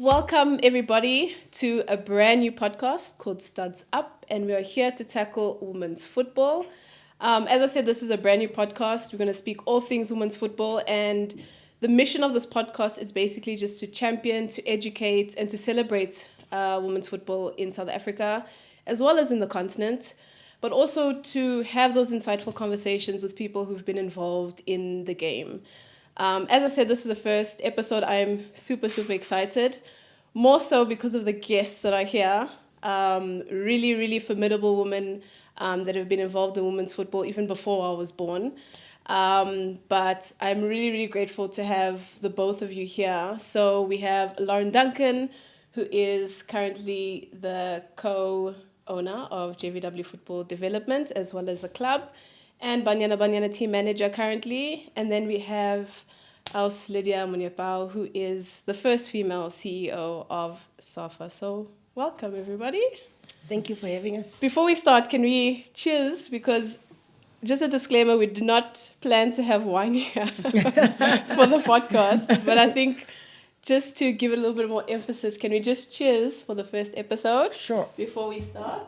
Welcome, everybody, to a brand new podcast called Studs Up, and we are here to tackle women's football. As I said, this is a brand new podcast. We're going to speak all things women's football, and the mission of this podcast is basically just to champion, to educate, and to celebrate women's football in South Africa, as well as in the continent, but also to have those insightful conversations with people who've been involved in the game. As I said, this is the first episode. I'm super, super excited. More so because of the guests that are here. Really, really formidable women that have been involved in women's football even before I was born. But I'm really, really grateful to have the both of you here. So we have Lauren Duncan, who is currently the co-owner of JVW Football Development, as well as the club, and Banyana team manager currently. And then we have Aus Lydia Munyapao, who is the first female CEO of SAFA. So welcome, everybody. Thank you for having us. Before we start, can we cheers? Because just a disclaimer, we did not plan to have wine here for the podcast. But I think just to give it a little bit more emphasis, can we just cheers for the first episode? Sure. Before we start.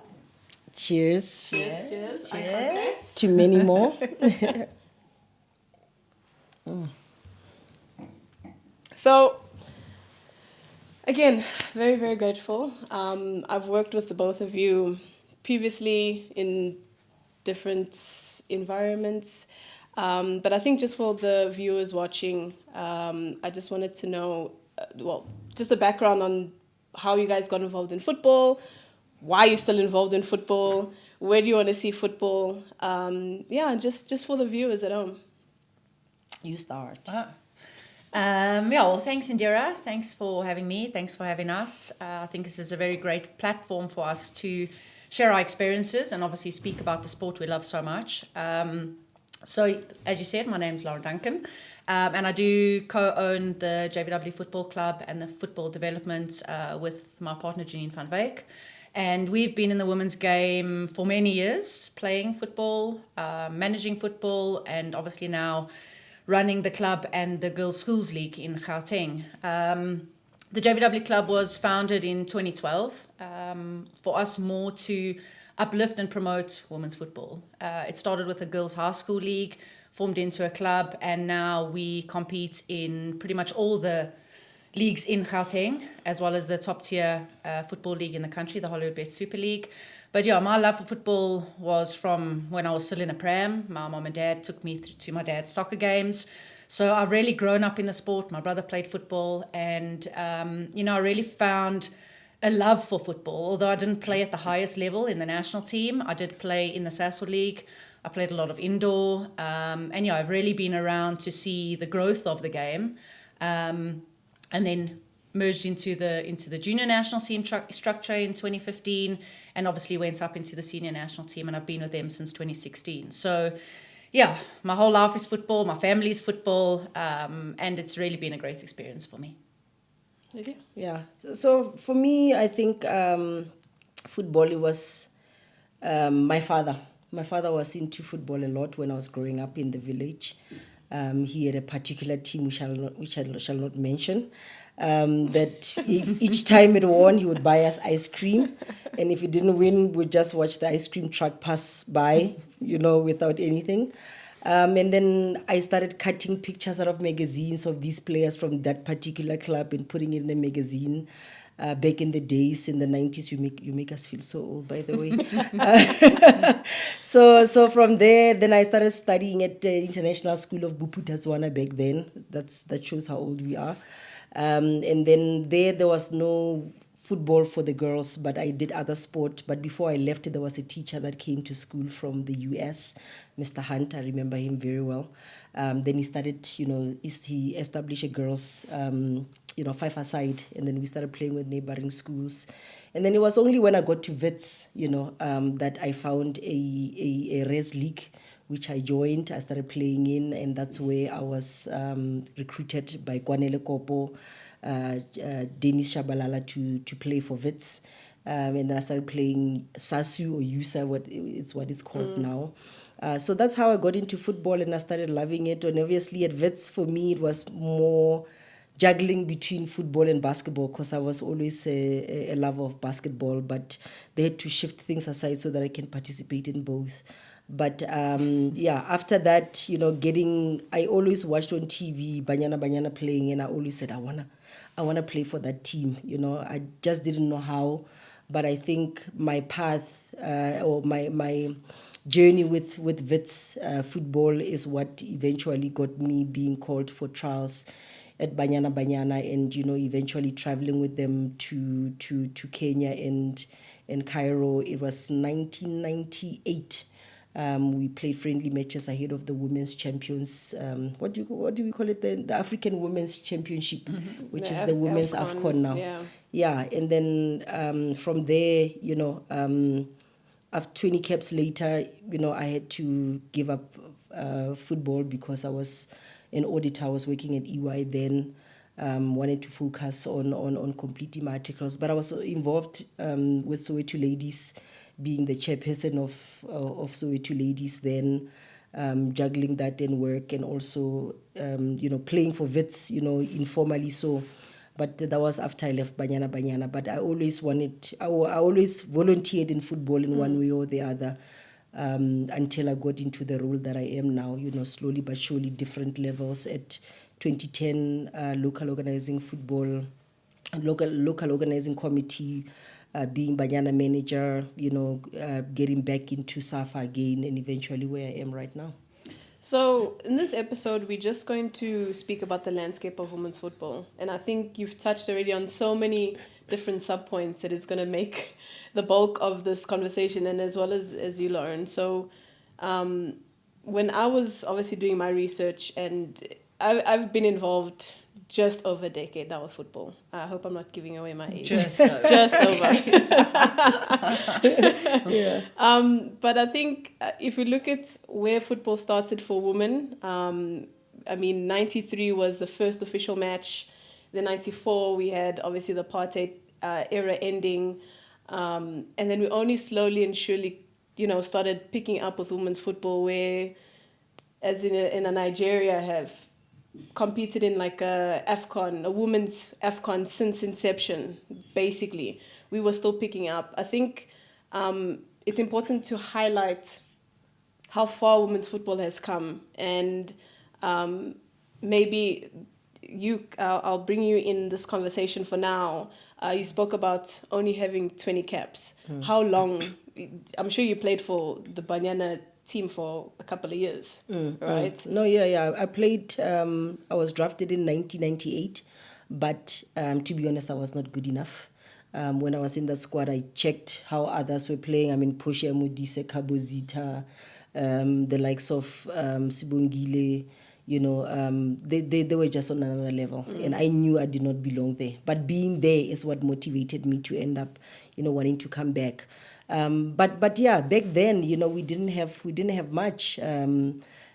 Cheers. Cheers. Cheers. To many more. So, again, very, very grateful. I've worked with the both of you previously in different environments. But I think just for the viewers watching, I just wanted to know, just a background on how you guys got involved in football, why you're still involved in football, where do you want to see football? Just for the viewers at home. You start. Thanks, Indira. Thanks for having me. Thanks for having us. I think this is a very great platform for us to share our experiences and obviously speak about the sport we love so much. So, as you said, my name's Lauren Duncan, and I do co-own the JVW Football Club and the football development with my partner, Janine van Wyk. And we've been in the women's game for many years, playing football, managing football, and obviously now running the club and the Girls' Schools League in Gauteng. The JVW Club was founded in 2012 for us more to uplift and promote women's football. It started with a Girls' High School League, formed into a club, and now we compete in pretty much all the leagues in Gauteng, as well as the top tier football league in the country, the Hollywood Super League. But yeah, my love for football was from when I was still in a pram. My mom and dad took me to my dad's soccer games. So I've really grown up in the sport. My brother played football, and I really found a love for football. Although I didn't play at the highest level in the national team, I did play in the Sasol League. I played a lot of indoor, I've really been around to see the growth of the game. And then merged into the junior national team structure in 2015, and obviously went up into the senior national team, and I've been with them since 2016. So, yeah, my whole life is football, my family's football, and it's really been a great experience for me. Okay. Yeah. So for me, I think football, it was my father. My father was into football a lot when I was growing up in the village. He had a particular team which I shall not mention. That if each time it won, he would buy us ice cream, and if it didn't win, we'd just watch the ice cream truck pass by, without anything. And then I started cutting pictures out of magazines of these players from that particular club and putting it in a magazine. Back in the days, in the 90s, you make us feel so old, by the way. So from there, then I started studying at the International School of Bophuthatswana back then. That shows how old we are. And then there was no football for the girls, but I did other sport. But before I left, there was a teacher that came to school from the US, Mr. Hunt. I remember him very well. Then he started, he established a girls' five-a-side, and then we started playing with neighboring schools. And then it was only when I got to Wits, that I found a res league, which I joined. I started playing in, and that's where I was recruited by Kwanele Kopo, Dennis Shabalala to play for Wits. And then I started playing Sasu or Yusa, what it's called now. So that's how I got into football, and I started loving it. And obviously at Wits, for me, it was more juggling between football and basketball, because I was always a lover of basketball, but they had to shift things aside so that I can participate in both. But yeah, after that, I always watched on TV Banyana playing, and I always said, I wanna play for that team. I just didn't know how, but I think my path or my journey with Wits football is what eventually got me being called for trials at Banyana, and eventually traveling with them to Kenya and Cairo. It was 1998. We played friendly matches ahead of the women's champions. What do we call it? The African Women's Championship, which is the women's AFCON now. Yeah, and then from there, after 20 caps later, I had to give up football because I was an auditor. I was working at EY then. Wanted to focus on completing my articles, but I was involved with Soweto Ladies, being the chairperson of Soweto Ladies then, juggling that and work, and also playing for Wits, informally. So, but that was after I left Banyana. But I always volunteered in football in one way or the other, until I got into the role that I am now. Slowly but surely, different levels. At 2010, local organizing committee, being Banyana manager, getting back into SAFA again, and eventually where I am right now. So in this episode, we're just going to speak about the landscape of women's football. And I think you've touched already on so many different subpoints that is going to make the bulk of this conversation, and as well as you learn. So when I was obviously doing my research, and I've been involved just over a decade now with football. I hope I'm not giving away my age. Just over. Yeah. But I think if we look at where football started for women, 93 was the first official match. Then 94, we had obviously the apartheid era ending. And then we only slowly and surely, started picking up with women's football, where, as in a Nigeria, have competed in like a women's AFCON since inception. Basically, we were still picking up. I think it's important to highlight how far women's football has come, and maybe I'll bring you in this conversation for now. You spoke about only having 20 caps. How long? I'm sure you played for the Banyana team for a couple of years, right? No, yeah. I played, I was drafted in 1998, but to be honest, I was not good enough. When I was in the squad, I checked how others were playing. Poshe Modise, Kabozita, the likes of Sibongile, they were just on another level. And I knew I did not belong there. But being there is what motivated me to end up, wanting to come back. But yeah, back then, we didn't have much.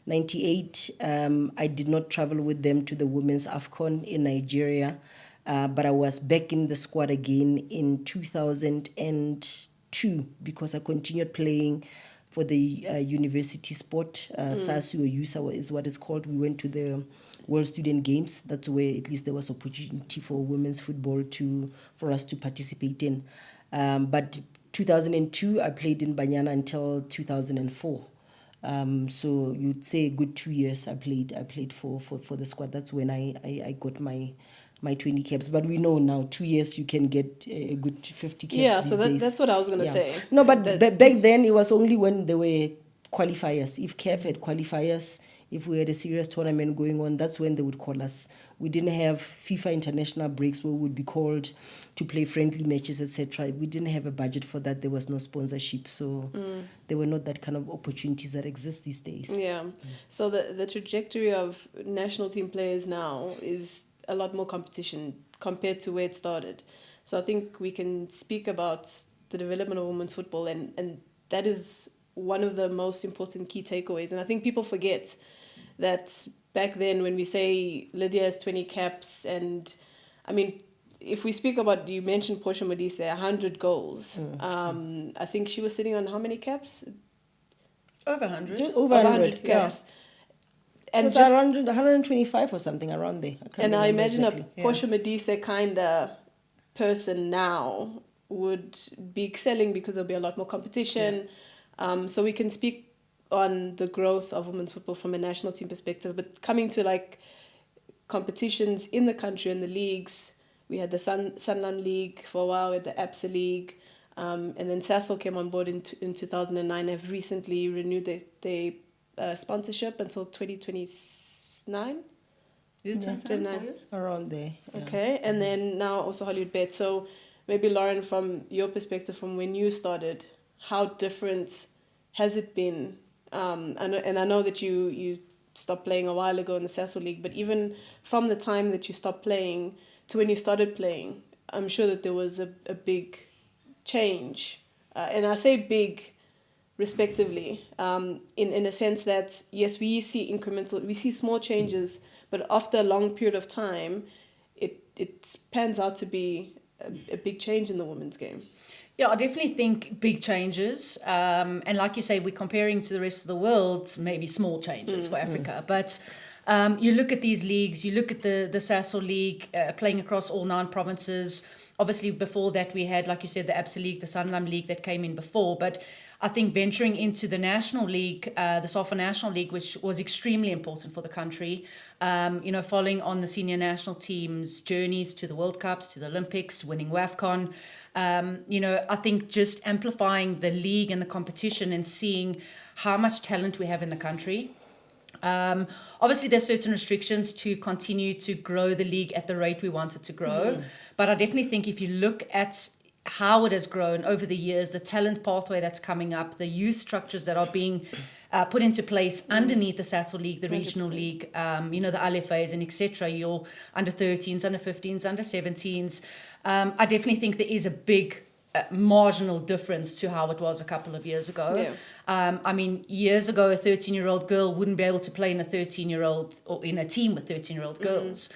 98, I did not travel with them to the women's AFCON in Nigeria, but I was back in the squad again in 2002 because I continued playing for the university sport. SASU or USA is what it's called. We went to the World Student Games. That's where at least there was opportunity for women's football for us to participate in. But 2002, I played in Banyana until 2004. So you'd say a good 2 years I played for the squad. That's when I got my 20 caps. But we know now, 2 years you can get a good 50 caps. Yeah, so that's what I was going to say. No, but back then it was only when there were qualifiers. If CAF had qualifiers, if we had a serious tournament going on, that's when they would call us. We didn't have FIFA international breaks where we would be called to play friendly matches, etc. We didn't have a budget for that. There was no sponsorship. So there were not that kind of opportunities that exist these days. Yeah. So the trajectory of national team players now is a lot more competition compared to where it started. So I think we can speak about the development of women's football, and that is one of the most important key takeaways. And I think people forget that back then when we say Lydia has 20 caps, and if we speak about, you mentioned Portia Modise, 100 goals. I think she was sitting on how many caps? Over 100. Over 100 caps. And it's around 125 or something around there. I can't and I imagine exactly. a Portia Medise kind of person now would be excelling because there'll be a lot more competition. So we can speak on the growth of women's football from a national team perspective, but coming to like competitions in the country and the leagues, we had the Sanlam League for a while, we had the ABSA League, and then Sasol came on board in 2009, have recently renewed their sponsorship until 2029. Is it 29? 4 years? Around there. Yeah. Okay, and then now also Hollywood Bet. So maybe Lauren, from your perspective, from when you started, how different has it been? I know that you stopped playing a while ago in the Sasol League, but even from the time that you stopped playing to when you started playing, I'm sure that there was a big change. And I say big respectively, in a sense that, yes, we see small changes, but after a long period of time, it pans out to be a big change in the women's game. Yeah, I definitely think big changes. And like you say, we're comparing to the rest of the world, maybe small changes for Africa. But you look at these leagues, you look at the Sasol League playing across all 9 provinces. Obviously, before that, we had, like you said, the ABSA League, the Sanlam League that came in before. But I think venturing into the National League, the SAFA National League, which was extremely important for the country, following on the senior national team's journeys to the World Cups, to the Olympics, winning WAFCON, I think just amplifying the league and the competition and seeing how much talent we have in the country. Obviously, there's certain restrictions to continue to grow the league at the rate we want it to grow. But I definitely think if you look at how it has grown over the years, the talent pathway that's coming up, the youth structures that are being put into place underneath the Sasol League, the regional 100%. league, the LFAs and etc., your under 13s, under 15s, under 17s. I definitely think there is a big marginal difference to how it was a couple of years ago. Yeah. Years ago, a 13-year-old girl wouldn't be able to play in a 13-year-old or in a team with 13-year-old girls.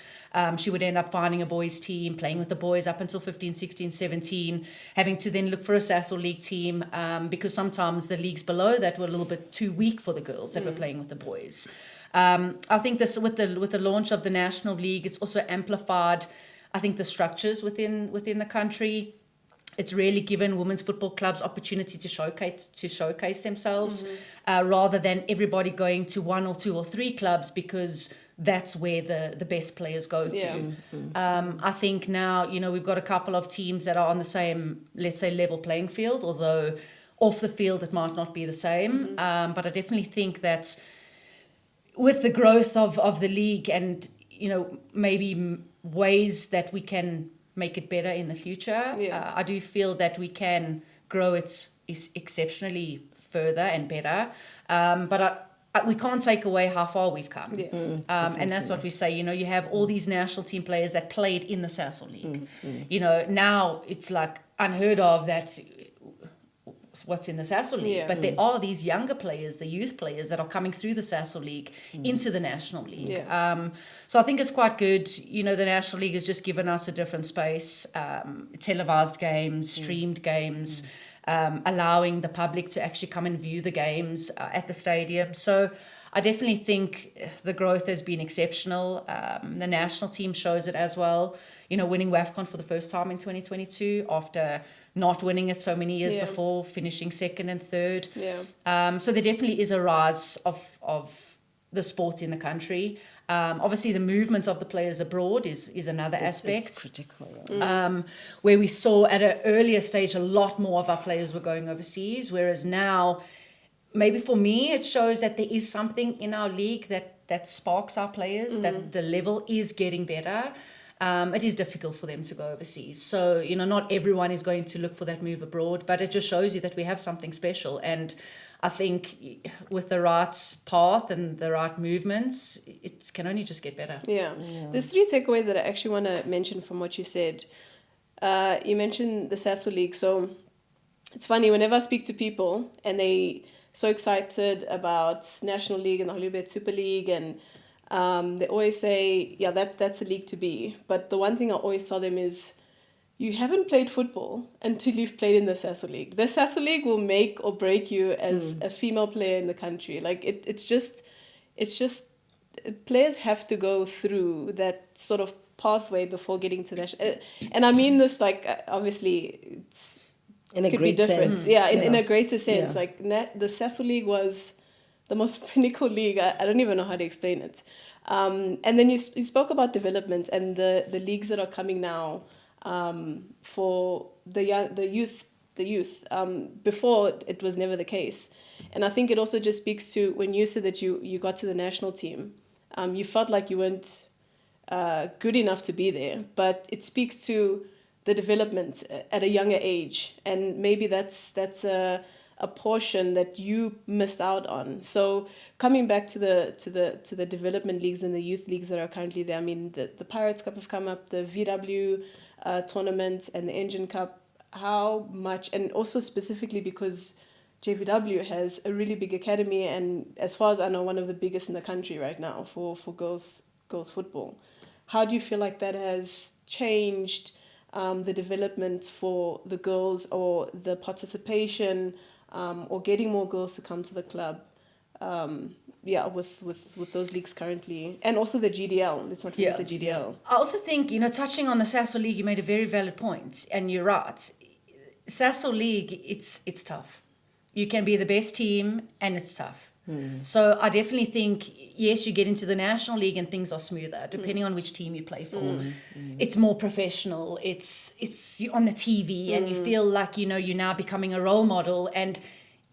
She would end up finding a boys' team, playing with the boys up until 15, 16, 17, having to then look for a Sasol League team because sometimes the leagues below that were a little bit too weak for the girls that were playing with the boys. I think this with the launch of the National League, it's also amplified, I think, the structures within the country. It's really given women's football clubs opportunity to showcase themselves rather than everybody going to 1 or 2 or 3 clubs because that's where the best players go to. I think now, we've got a couple of teams that are on the same, let's say, level playing field, although off the field it might not be the same. But I definitely think that with the growth of the league and, maybe ways that we can make it better in the future, I do feel that we can grow it exceptionally further and better. But we can't take away how far we've come. And that's what we say, you have all these national team players that played in the Sasol League. Now it's like unheard of that what's in the Sasol League. But there are these younger players, the youth players that are coming through the Sasol League into the National League. So I think it's quite good. The National League has just given us a different space, televised games, streamed games, allowing the public to actually come and view the games at the stadium. So I definitely think the growth has been exceptional. The national team shows it as well. Winning WAFCON for the first time in 2022 after not winning it so many years before, finishing 2nd and 3rd. So there definitely is a rise of the sport in the country. Obviously, the movement of the players abroad is another aspect. It's critical. Where we saw at an earlier stage a lot more of our players were going overseas, whereas now, maybe for me, it shows that there is something in our league that sparks our players, that the level is getting better. It is difficult for them to go overseas. So, not everyone is going to look for that move abroad, but it just shows you that we have something special. And I think with the right path and the right movements, it can only just get better. There's 3 takeaways that I actually want to mention from what you said. You mentioned the Sasol League. So it's funny, whenever I speak to people and they so excited about National League and the Hollywood Super League, and they always say, that's the league to be. But the one thing I always tell them is, you haven't played football until you've played in the Sasol League. The Sasol League will make or break you as a female player in the country. Like it's just players have to go through that sort of pathway before getting to national. And I mean this like obviously it's In a could be great different. sense. Yeah, in a greater sense. Yeah. Like the Sasol League was the most pinnacle league. I don't even know how to explain it. And then you spoke about development and the leagues that are coming now for the youth. Before it was never the case. And I think it also just speaks to when you said that you got to the national team, you felt like you weren't good enough to be there, but it speaks to the development at a younger age, and maybe that's a portion that you missed out on. So coming back to the development leagues and the youth leagues that are currently there, I mean the Pirates Cup have come up, the VW tournament and the Engine Cup. How much, and also specifically because JVW has a really big academy, and as far as I know, one of the biggest in the country right now for girls football. How do you feel like that has changed the development for the girls, or the participation, or getting more girls to come to the club? With those leagues currently, and also the GDL. Let's not forget the GDL. I also think, touching on the Sasol League, you made a very valid point, and you're right. Sasol League, it's tough. You can be the best team, and it's tough. So I definitely think, yes, you get into the National League and things are smoother, depending on which team you play for. It's more professional. It's you're on the TV, and you feel like, you're now becoming a role model, and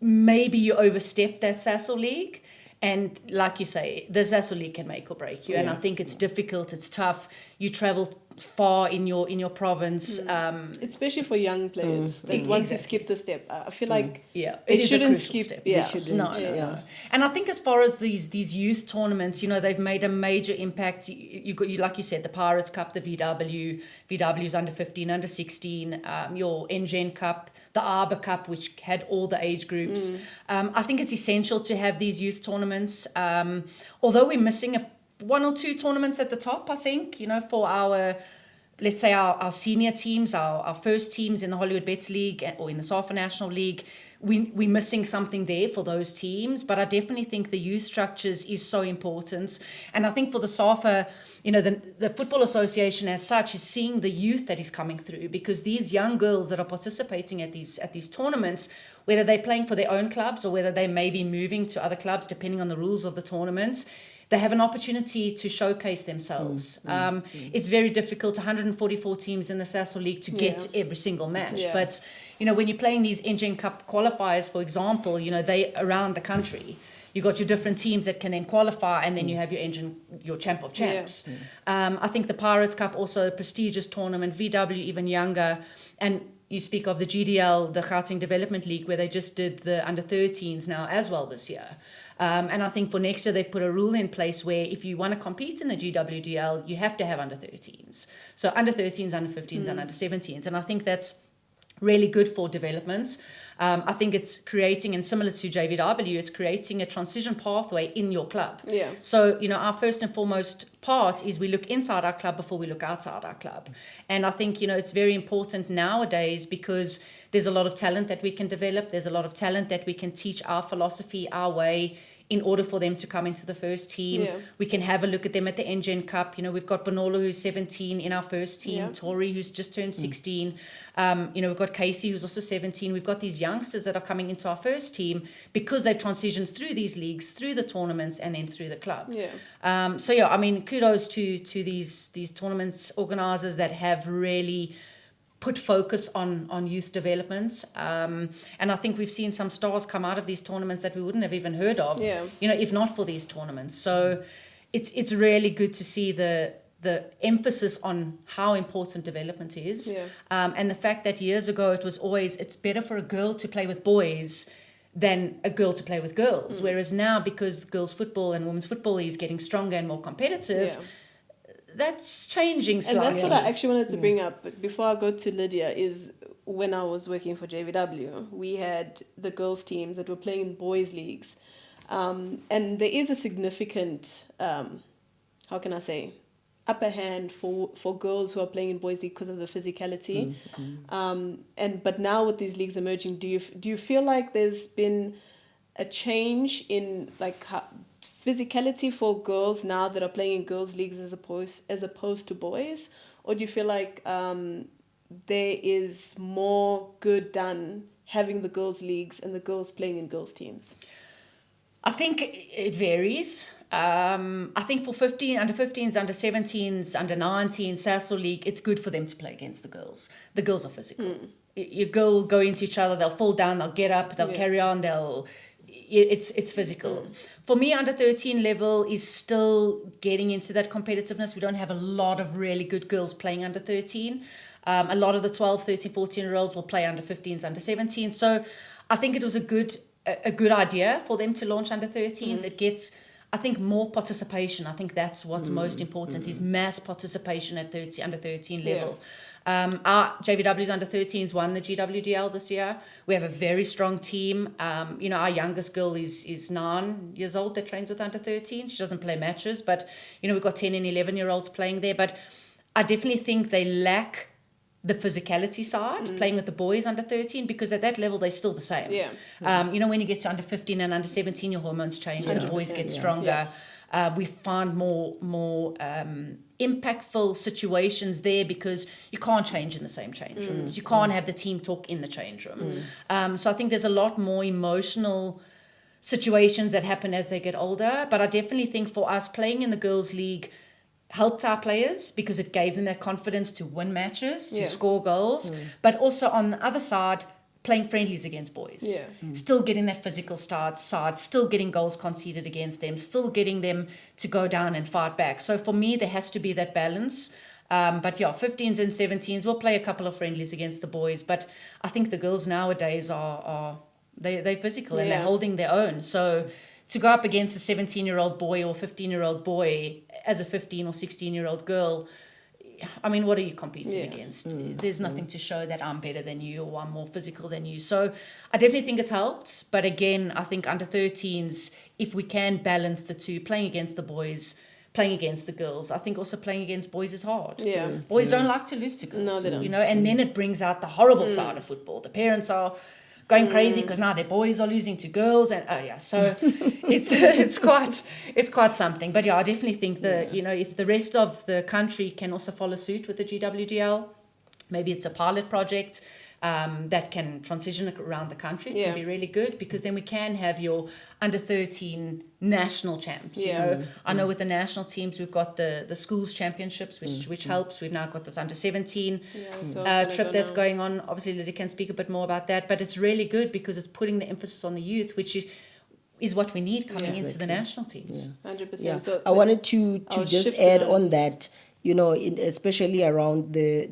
maybe you overstep that Sasol League. And like you say, the Sasol League can make or break you. And I think it's difficult, it's tough. You travel far in your province. Especially for young players. That once you skip the step, I feel like it shouldn't skip. Step. Yeah. No. And I think as far as these youth tournaments, they've made a major impact. You like you said, the Pirates Cup, the VW's under 15, under 16, your NGen Cup, the Arbor Cup, which had all the age groups. I think it's essential to have these youth tournaments. Although we're missing one or two tournaments at the top, I think, for our, let's say, our senior teams, our first teams in the Hollywood Bets League or in the SAFA National League, we're missing something there for those teams. But I definitely think the youth structures is so important. And I think for the SAFA, the Football Association as such is seeing the youth that is coming through, because these young girls that are participating at these tournaments, whether they're playing for their own clubs or whether they may be moving to other clubs, depending on the rules of the tournaments, they have an opportunity to showcase themselves. It's very difficult, 144 teams in the Sasol League to get every single match. Yeah. But, when you're playing these NGen Cup qualifiers, for example, they around the country. You got your different teams that can then qualify, and then you have your champ of champs. I think the Pirates Cup, also a prestigious tournament, VW even younger, and you speak of the GDL, the Gauteng Development League, where they just did the under 13s now as well this year. And I think for next year, they've put a rule in place where if you want to compete in the GWDL, you have to have under 13s. So under 13s, under 15s, and under 17s. And I think that's really good for development. I think it's creating, and similar to JVW, it's creating a transition pathway in your club. Yeah. So, our first and foremost part is we look inside our club before we look outside our club. And I think, it's very important nowadays, because there's a lot of talent that we can develop. There's a lot of talent that we can teach our philosophy, our way, in order for them to come into the first team. Yeah. We can have a look at them at the NGen Cup. We've got Bonola, who's 17 in our first team, Yeah. Tori, who's just turned 16. We've got Casey, who's also 17. We've got these youngsters that are coming into our first team because they've transitioned through these leagues, through the tournaments, and then through the club. Kudos to these tournaments organisers that have really put focus on youth development. And I think we've seen some stars come out of these tournaments that we wouldn't have even heard of, if not for these tournaments. So it's really good to see the emphasis on how important development is. And the fact that years ago it was always, it's better for a girl to play with boys than a girl to play with girls. Whereas now, because girls football and women's football is getting stronger and more competitive, that's changing slightly. And that's what I actually wanted to bring up. But before I go to Lydia, is when I was working for JVW, we had the girls teams that were playing in boys leagues. And there is a significant, how can I say, upper hand for girls who are playing in boys league because of the physicality. But now with these leagues emerging, do you feel like there's been a change in like physicality for girls now that are playing in girls' leagues as opposed to boys? Or do you feel like there is more good done having the girls' leagues and the girls playing in girls' teams? I think it varies. I think for under 15s, under 17s, under 19s, Sasol League, it's good for them to play against the girls. The girls are physical. Your girl will go into each other, they'll fall down, they'll get up, they'll carry on, it's physical. For me, under 13 level is still getting into that competitiveness. We don't have a lot of really good girls playing under 13. A lot of the 12, 13, 14-year-olds will play under 15s, under 17. So I think it was a good idea for them to launch under 13s. It gets, I think, more participation. I think that's what's most important is mass participation at under 13 level. Our JVW's under 13s won the GWDL this year. We have a very strong team. Our youngest girl is 9 years old that trains with under 13. She doesn't play matches, but, we've got 10 and 11-year-olds playing there. But I definitely think they lack the physicality side, playing with the boys under 13, because at that level, they're still the same. When you get to under 15 and under 17, your hormones change and the boys get stronger. We find more impactful situations there because you can't change in the same change rooms. You can't have the team talk in the change room. So I think there's a lot more emotional situations that happen as they get older. But I definitely think for us, playing in the girls' league helped our players because it gave them that confidence to win matches, to score goals. But also on the other side, playing friendlies against boys. Still getting that physical side, still getting goals conceded against them, still getting them to go down and fight back. So for me, there has to be that balance. But 15s and 17s, we'll play a couple of friendlies against the boys. But I think the girls nowadays they're physical and they're holding their own. So to go up against a 17-year-old boy or 15-year-old boy as a 15 or 16-year-old girl, I mean, what are you competing against? There's nothing to show that I'm better than you or I'm more physical than you. So I definitely think it's helped. But again, I think under 13s, if we can balance the two, playing against the boys, playing against the girls, I think also playing against boys is hard. Boys don't like to lose to girls. No, they don't. And then it brings out the horrible side of football. The parents are going crazy because now their boys are losing to girls, and so it's quite something. But I definitely think if the rest of the country can also follow suit with the GWDL, maybe it's a pilot project that can transition around the country. It can be really good because then we can have your under 13 national champs. I know with the national teams we've got the schools championships, which helps. We've now got this under 17 trip that's going on. Obviously, Lydia can speak a bit more about that, but it's really good because it's putting the emphasis on the youth, which is what we need coming into the national teams. 100%. So I wanted to just add on that. Especially around the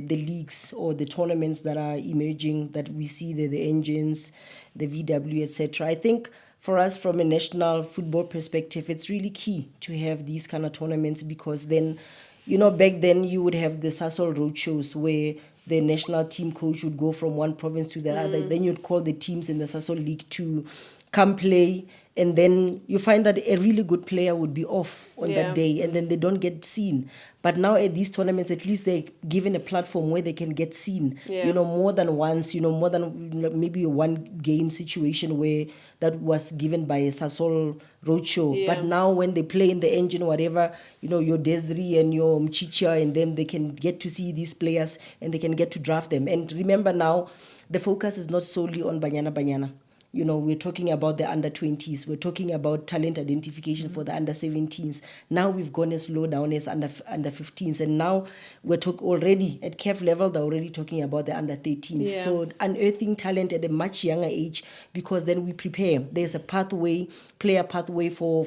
leagues or the tournaments that are emerging, that we see the engines, the VW, etc. I think for us, from a national football perspective, it's really key to have these kind of tournaments because then, back then you would have the Sasol roadshows where the national team coach would go from one province to the other. Then you'd call the teams in the Sasol League to come play, and then you find that a really good player would be off on that day, and then they don't get seen. But now at these tournaments, at least they're given a platform where they can get seen, more than once, more than maybe a one game situation where that was given by a Sasol roadshow. But now when they play in the engine, whatever, your Desiree and your Mchicha and them, they can get to see these players and they can get to draft them. And remember now, the focus is not solely on Banyana. We're talking about the under 20s. We're talking about talent identification for the under 17s. Now we've gone as low down as under 15s. And now we're already at CAF level, they're already talking about the under 13s. So unearthing talent at a much younger age, because then we prepare. There's a player pathway for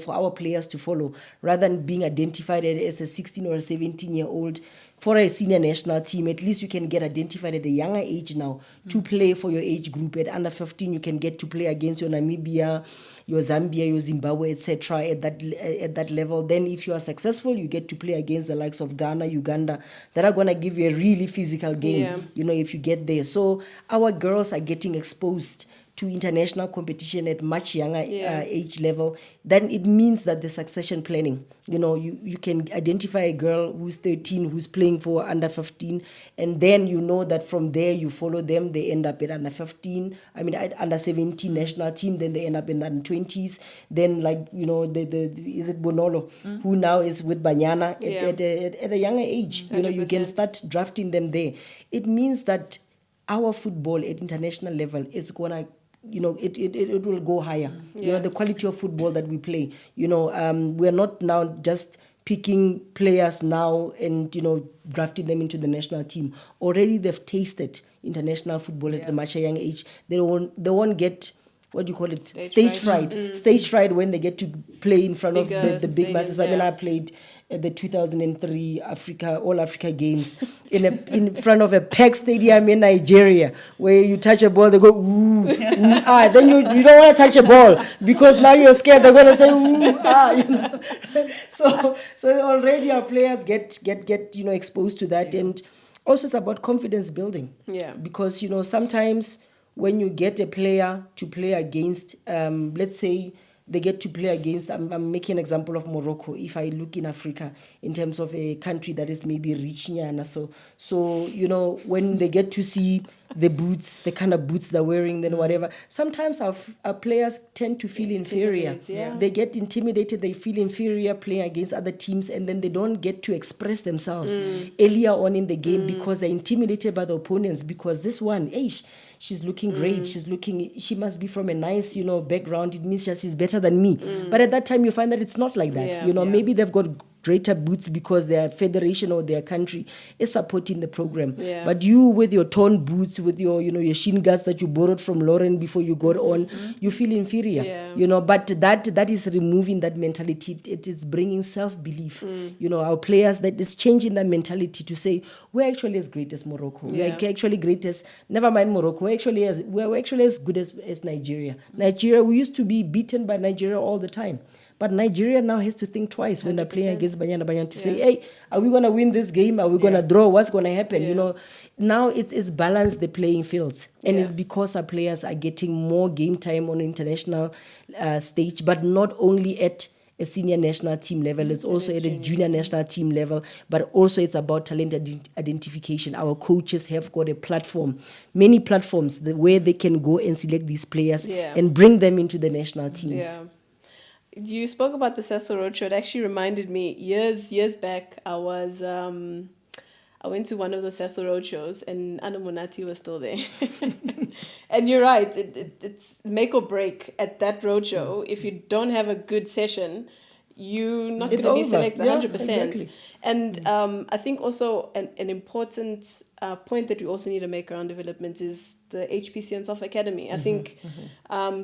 our players to follow, rather than being identified as a 16 or a 17-year-old. For a senior national team, at least you can get identified at a younger age now to play for your age group. At under 15, you can get to play against your Namibia, your Zambia, your Zimbabwe, etc. At that level. Then if you are successful, you get to play against the likes of Ghana, Uganda, that are going to give you a really physical game, if you get there. So our girls are getting exposed to international competition at much younger age level, then it means that the succession planning, you can identify a girl who's 13 who's playing for under 15, and then you know that from there you follow them, they end up at under 15, under 17 national team, then they end up in the under 20s, then is it Bonolo, who now is with Banyana at a younger age. 100%. You can start drafting them there. It means that our football at international level is gonna, it will go higher. The quality of football that we play. We're not now just picking players now and drafting them into the national team. Already they've tasted international football at a much younger age. They won't get, what do you call it, stage fright. Stage fright when they get to play in front of the big masses. I played at the 2003 All Africa Games in front of a packed stadium in Nigeria, where you touch a ball, they go ooh, ooh then you don't want to touch a ball because now you're scared they're going to say ooh So already our players get exposed to that, and also it's about confidence building. Because sometimes when you get a player to play against, let's say they get to play against, I'm making an example of Morocco, if I look in Africa, in terms of a country that is maybe rich, so when they get to see the boots, the kind of boots they're wearing, then whatever, sometimes our players tend to feel inferior. They get intimidated, they feel inferior playing against other teams, and then they don't get to express themselves earlier on in the game because they're intimidated by the opponents, because this one, she's looking great. She must be from a nice, background. It means she's better than me. But at that time, you find that it's not like that. Maybe they've got greater boots because their federation or their country is supporting the program. But you, with your torn boots, with your, your shin guards that you borrowed from Lauren before you got on, you feel inferior. But that is removing that mentality. It is bringing self-belief. Our players, that is changing that mentality to say, we're actually as great as Morocco. We're actually great as, never mind Morocco, we're actually as good as Nigeria. We used to be beaten by Nigeria all the time. But Nigeria now has to think twice when they're playing against Banyana to say, hey, are we going to win this game? Are we going to draw? What's going to happen? Now it's balanced the playing fields. And it's because our players are getting more game time on international stage, but not only at a senior national team level, it's also at a junior national team level, but also it's about talent identification. Our coaches have got a platform, many platforms where they can go and select these players and bring them into the national teams. You spoke about the Cecil Roadshow. It actually reminded me, years back, I went to one of the Cecil Roadshows and Anna Monati was still there. And you're right, it's make or break at that roadshow. If you don't have a good session, you're not going to be selected 100%. Exactly. And I think also an important point that we also need to make around development is the HPC and Soft Academy. I think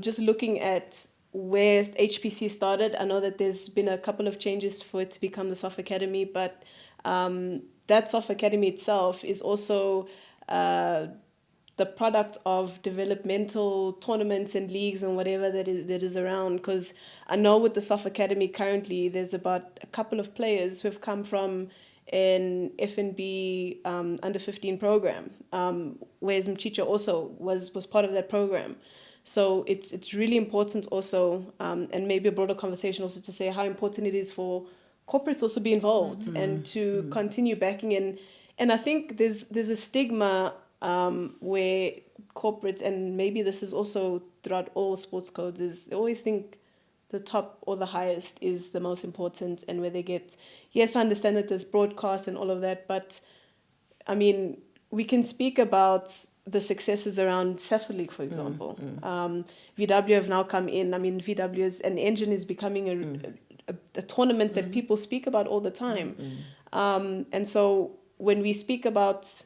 just looking at where HPC started, I know that there's been a couple of changes for it to become the Soft Academy, but that Soft Academy itself is also the product of developmental tournaments and leagues and whatever that is around. Because I know with the Soft Academy currently, there's about a couple of players who have come from an FNB under 15 program, whereas Mchicha also was part of that program. So it's really important also, and maybe a broader conversation also to say how important it is for corporates also be involved and to continue backing in. And I think there's a stigma where corporates, and maybe this is also throughout all sports codes, is they always think the top or the highest is the most important, and where they get, yes, I understand that there's broadcast and all of that, but I mean, we can speak about the successes around Cecil League, for example. VW have now come in. I mean, VW is an engine is becoming a tournament that people speak about all the time. And so when we speak about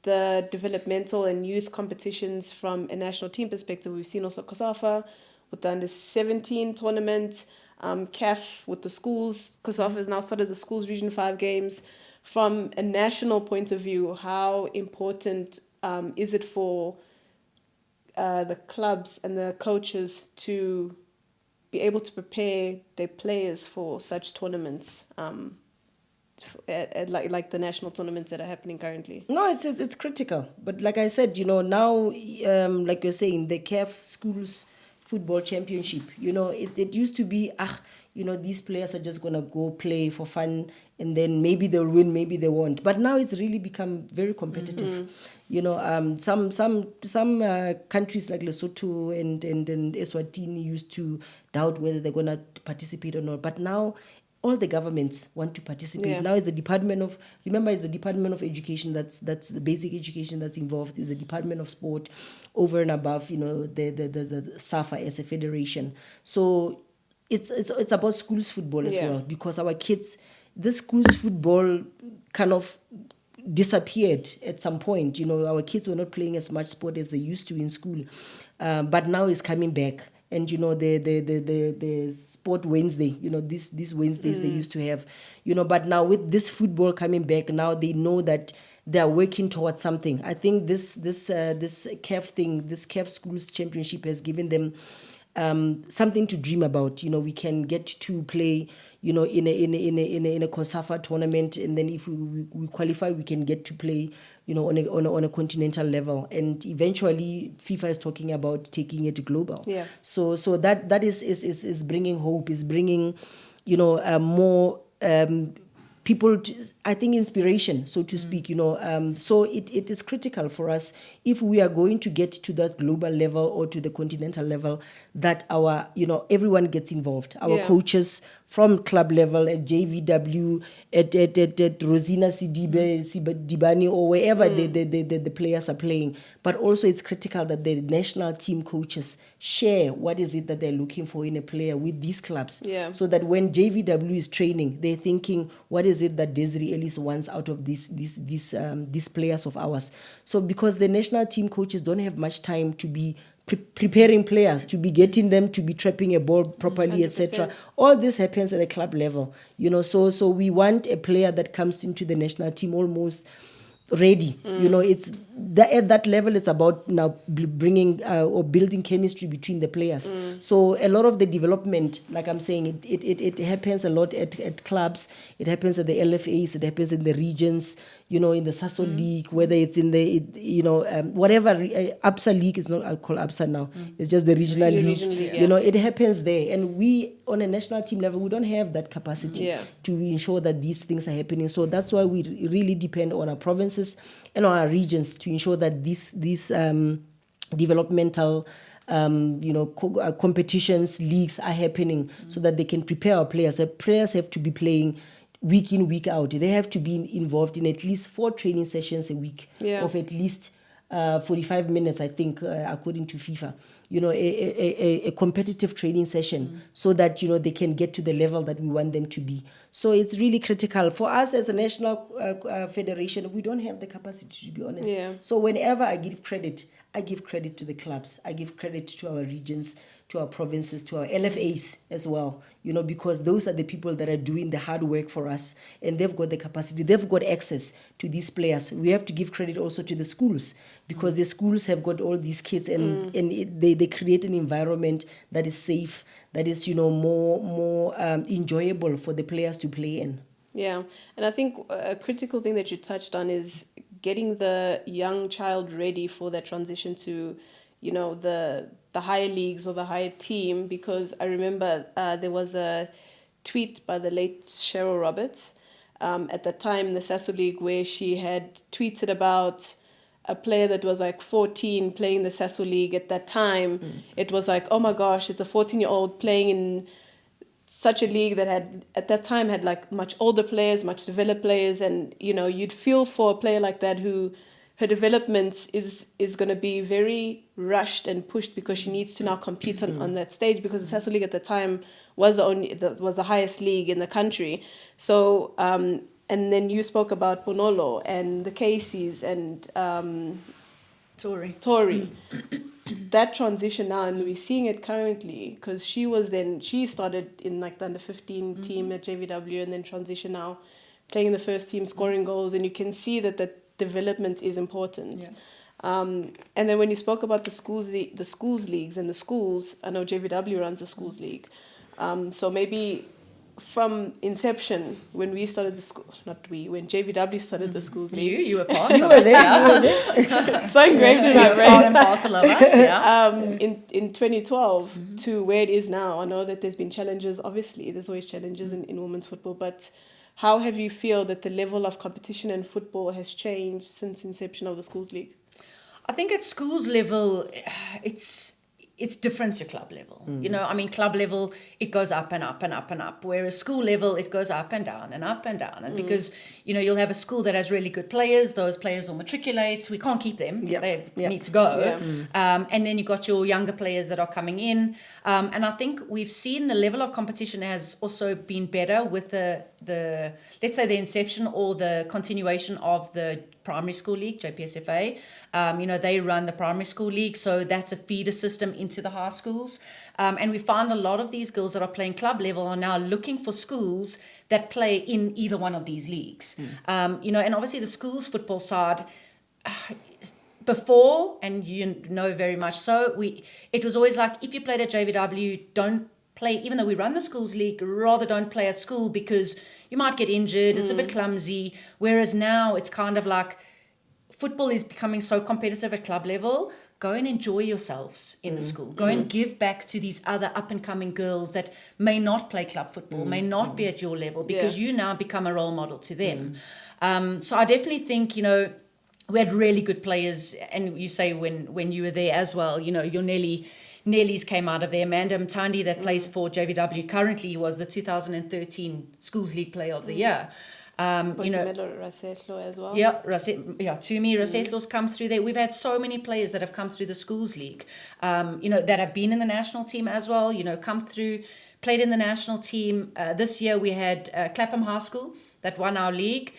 the developmental and youth competitions from a national team perspective, we've seen also COSAFA with the under-17 tournament, CAF with the schools. COSAFA has now started the schools Region 5 games. From a national point of view, how important is it for the clubs and the coaches to be able to prepare their players for such tournaments? like the national tournaments that are happening currently? No, it's critical. But like I said, now, like you're saying, the CAF Schools Football Championship, it used to be, these players are just going to go play for fun and then maybe they'll win, maybe they won't. But now it's really become very competitive. Some countries like Lesotho and Eswatini used to doubt whether they're going to participate or not. But now all the governments want to participate. Yeah. Now it's the Department of Education that's the basic education that's involved, is the Department of Sport over and above, the SAFA as a federation. So it's about schools football as well, because our kids, this schools football kind of disappeared at some point. Our kids were not playing as much sport as they used to in school, but now it's coming back. And the sport Wednesday, these Wednesdays they used to have, but now with this football coming back, now they know that they are working towards something. I think this CAF thing, this CAF Schools Championship has given them something to dream about. We can get to play, in a COSAFA tournament, and then if we qualify, we can get to play, on a continental level, and eventually FIFA is talking about taking it global. Yeah. So that is bringing hope, is bringing, more people, I think, inspiration, so to speak. So it is critical for us, if we are going to get to that global level or to the continental level, that our everyone gets involved, our coaches from club level at JVW, at Rosina Sidibe, Dibani, or wherever the players are playing. But also it's critical that the national team coaches share what is it that they're looking for in a player with these clubs. Yeah. So that when JVW is training, they're thinking, what is it that Desiree Ellis wants out of these players of ours? So because the national team coaches don't have much time to be preparing players, to be getting them to be trapping a ball properly, 100%. etc. All this happens at a club level, so we want a player that comes into the national team almost ready. It's at that level, it's about now bringing or building chemistry between the players. So a lot of the development, like I'm saying, it happens a lot at clubs. It happens at the LFAs. It happens in the regions. In the Sasso League, whether it's in the whatever ABSA League is not. I'll call ABSA now. It's just the regional league. It happens there, and we on a national team level, we don't have that capacity to ensure that these things are happening. So that's why we really depend on our provinces and on our regions to ensure that these developmental competitions, leagues are happening, so that they can prepare our players. The players have to be playing week in, week out. They have to be involved in at least 4 training sessions a week of at least 45 minutes, I think, according to FIFA. A competitive training session, so that they can get to the level that we want them to be. So it's really critical for us as a national federation. We don't have the capacity, to be honest. So whenever I give credit to the clubs. I give credit to our regions, to our provinces, to our LFAs as well, because those are the people that are doing the hard work for us, and they've got the capacity, they've got access to these players. We have to give credit also to the schools, because the schools have got all these kids, and they create an environment that is safe, that is, more enjoyable for the players to play in. Yeah, and I think a critical thing that you touched on is getting the young child ready for that transition to, the higher leagues or the higher team. Because I remember there was a tweet by the late Cheryl Roberts at the time, the Sasso League, where she had tweeted about a player that was like 14 playing the Sasso League at that time. It was like, oh my gosh, it's a 14-year-old playing in such a league that had at that time had like much older players, much developed players, and you'd feel for a player like that who her development is going to be very rushed and pushed, because she needs to now compete on that stage, because the Sasso League at the time was the highest league in the country. So and then you spoke about Bonolo and the Caseys and Tori. That transition now, and we're seeing it currently, because she started in like the under 15 team at JVW, and then transition now playing in the first team, scoring goals, and you can see that the development is important. And then when you spoke about the schools leagues and the schools, I know JVW runs a schools league, so maybe from inception, when we started the school, not we, when JVW started the schools league. You were part You of were it, there, yeah. you were there. It's so engraved in my You're part brain. and parcel of us, yeah. In 2012 to where it is now, I know that there's been challenges, obviously, there's always challenges in women's football, but how have you feel that the level of competition in football has changed since inception of the schools league? I think at schools level, it's different to club level. You know, I mean, club level, it goes up and up and up and up. Whereas school level, it goes up and down and up and down. And because, you know, you'll have a school that has really good players. Those players will matriculate. We can't keep them. Yep. They Yep. need to go. Yeah. And then you've got your younger players that are coming in. And I think we've seen the level of competition has also been better with the let's say the inception or the continuation of the primary school league, JPSFA. You know, they run the primary school league, so that's a feeder system into the high schools. And we find a lot of these girls that are playing club level are now looking for schools that play in either one of these leagues. You know, and obviously the schools football side, before, and you know very much so, it was always like, if you played at JVW, don't play, even though we run the schools league, rather don't play at school because you might get injured, it's a bit clumsy. Whereas now it's kind of like, football is becoming so competitive at club level, go and enjoy yourselves in the school. Go and give back to these other up-and-coming girls that may not play club football, may not be at your level, because you now become a role model to them. So I definitely think, you know, we had really good players, and you say when you were there as well, you know, your Nellies came out of there. Amanda Mtandi, that plays for JVW currently, was the 2013 Schools League Player of the Year. You know, Rasetlo as well. Yeah, Tumi Rasetlo's come through there. We've had so many players that have come through the Schools League, you know, that have been in the national team as well, you know, come through, played in the national team. This year we had Clapham High School that won our league.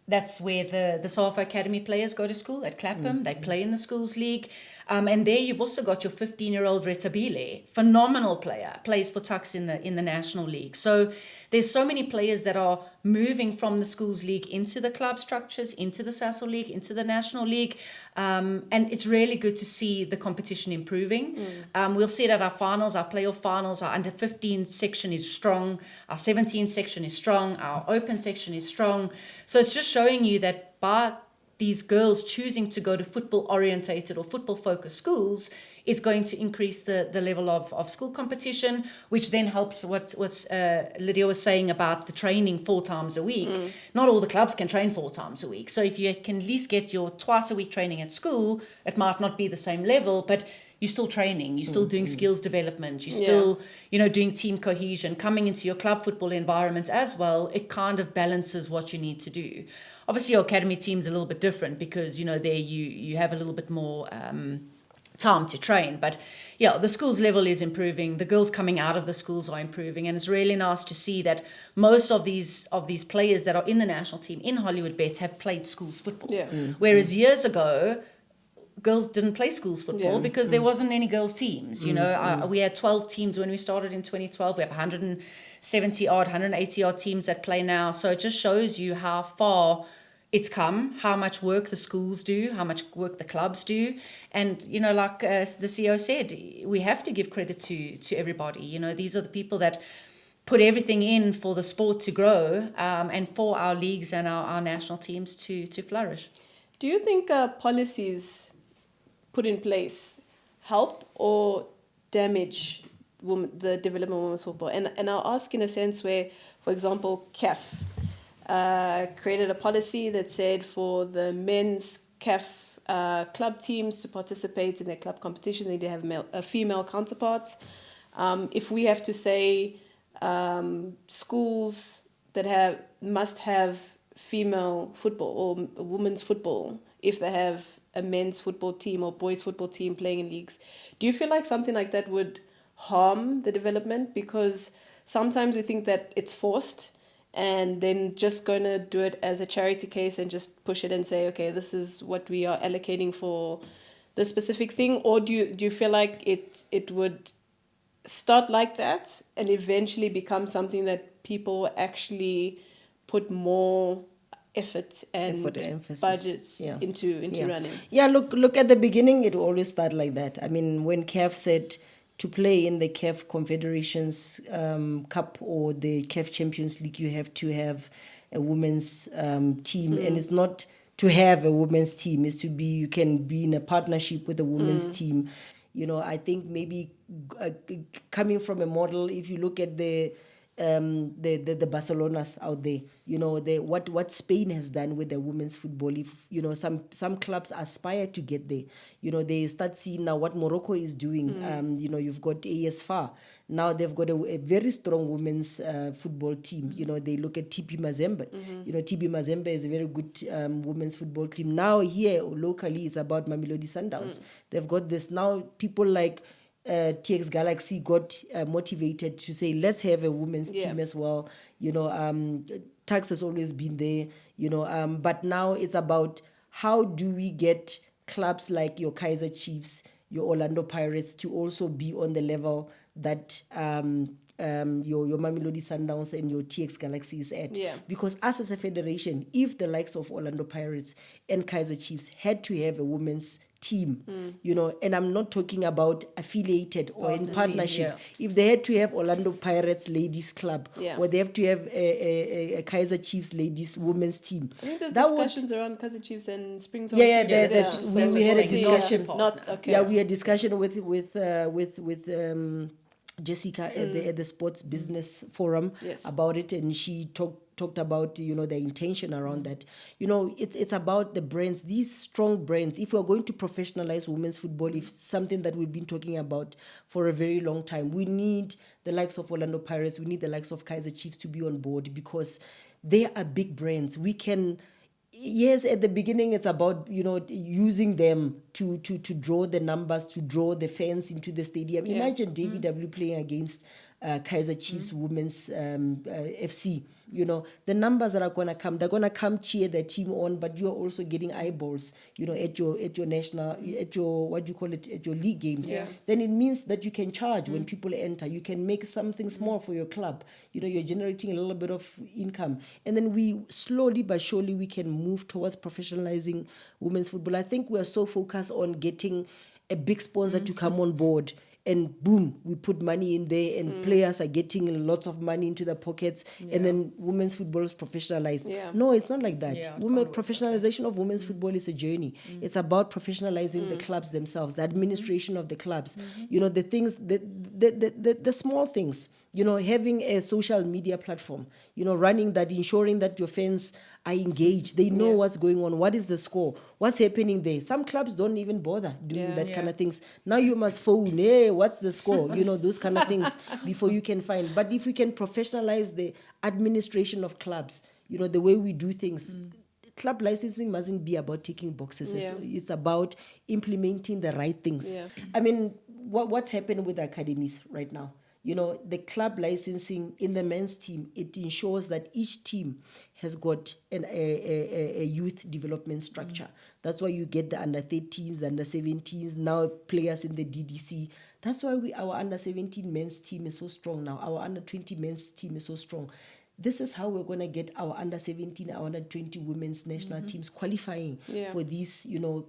That's where the SAFA Academy players go to school, at Clapham. They play in the Schools League. And there you've also got your 15-year-old Retabile, phenomenal player, plays for Tuks in the National League. So there's so many players that are moving from the Schools League into the club structures, into the Sasol League, into the National League. And it's really good to see the competition improving. We'll see it at our finals, our playoff finals. Our under-15 section is strong. Our 17 section is strong. Our open section is strong. So it's just showing you that by these girls choosing to go to football-orientated or football-focused schools is going to increase the level of school competition, which then helps what Lydia was saying about the training 4 times a week. Not all the clubs can train 4 times a week. So if you can at least get your twice-a-week training at school, it might not be the same level, but you're still training, you're still doing skills development, you're still, you know, doing team cohesion, coming into your club football environments as well. It kind of balances what you need to do. Obviously, your academy team's a little bit different because, you know, there you have a little bit more time to train. But yeah, the schools level is improving. The girls coming out of the schools are improving, and it's really nice to see that most of these players that are in the national team in Hollywood Bets have played schools football. Yeah. Whereas years ago, girls didn't play schools football because there wasn't any girls teams. You know, we had 12 teams when we started in 2012. We have 180 odd teams that play now. So it just shows you how far it's come, how much work the schools do, how much work the clubs do. And, you know, like the CEO said, we have to give credit to everybody. You know, these are the people that put everything in for the sport to grow and for our leagues and our national teams to flourish. Do you think policies put in place help or damage the development of women's football? And I'll ask in a sense where, for example, CAF created a policy that said for the men's CAF club teams to participate in their club competition, they need to have a female counterpart. If we have to say schools that must have female football or women's football if they have a men's football team or boys football team playing in leagues, do you feel like something like that would harm the development? Because sometimes we think that it's forced and then just going to do it as a charity case and just push it and say, okay, this is what we are allocating for this specific thing. Or do you feel like it would start like that and eventually become something that people actually put more effort and budgets into running? Yeah, look at the beginning, it always started like that. I mean, when CAF said to play in the CAF Confederations Cup or the CAF Champions League, you have to have a women's team. And it's not to have a women's team, it's to be, you can be in a partnership with a women's team. You know, I think maybe coming from a model, if you look at the Barcelonas out there, you know, what Spain has done with the women's football. If you know, some clubs aspire to get there, you know, they start seeing now what Morocco is doing. You know, you've got AS FAR now, they've got a very strong women's football team. You know, they look at TP Mazembe. You know, TP Mazembe is a very good women's football team. Now here locally, it's about Mamelodi Sundowns. They've got this now. People like TX Galaxy got motivated to say, let's have a women's team as well. You know, tax has always been there, you know, but now it's about how do we get clubs like your Kaiser Chiefs, your Orlando Pirates to also be on the level that your Mamelodi Sundowns and your TX Galaxy is at. Because us as a federation, if the likes of Orlando Pirates and Kaiser Chiefs had to have a women's team, you know, and I'm not talking about affiliated or in partnership. If they had to have Orlando Pirates Ladies Club, or they have to have a Kaiser Chiefs Ladies Women's Team. I think there's discussions around Kaiser Chiefs and Springs. We had a discussion. We had discussion with Jessica at the Sports Business Forum about it, and she talked about, you know, the intention around that. You know, it's about the brands, these strong brands. If we're going to professionalize women's football, if something that we've been talking about for a very long time, we need the likes of Orlando Pirates, we need the likes of Kaiser Chiefs to be on board, because they are big brands. We can, yes, at the beginning it's about, you know, using them to draw the numbers, to draw the fans into the stadium. Imagine DVW playing against Kaiser Chiefs Women's FC. You know, the numbers that are going to come, they're going to come cheer their team on, but you're also getting eyeballs, you know, at your national, at your, what do you call it, at your league games. Then it means that you can charge when people enter. You can make something small for your club. You know, you're generating a little bit of income. And then we slowly but surely, we can move towards professionalizing women's football. I think we are so focused on getting a big sponsor to come on board, and boom, we put money in there, and players are getting lots of money into their pockets, and then women's football is professionalized. No, it's not like that. Professionalization of women's football is a journey. It's about professionalizing the clubs themselves, the administration of the clubs, you know, the things, the small things, you know, having a social media platform, you know, running that, ensuring that your fans are engaged. They know what's going on. What is the score? What's happening there? Some clubs don't even bother doing that kind of things. Now you must phone, hey, what's the score? You know, those kind of things before you can find. But if we can professionalize the administration of clubs, you know, the way we do things, club licensing mustn't be about ticking boxes. It's about implementing the right things. I mean, what's happening with the academies right now? You know, the club licensing in the men's team, it ensures that each team has got a youth development structure. That's why you get the under-13s, the under-17s, now players in the DDC. That's why our under-17 men's team is so strong now. Our under-20 men's team is so strong. This is how we're going to get our under-17, our under-20 women's national teams qualifying for these, you know,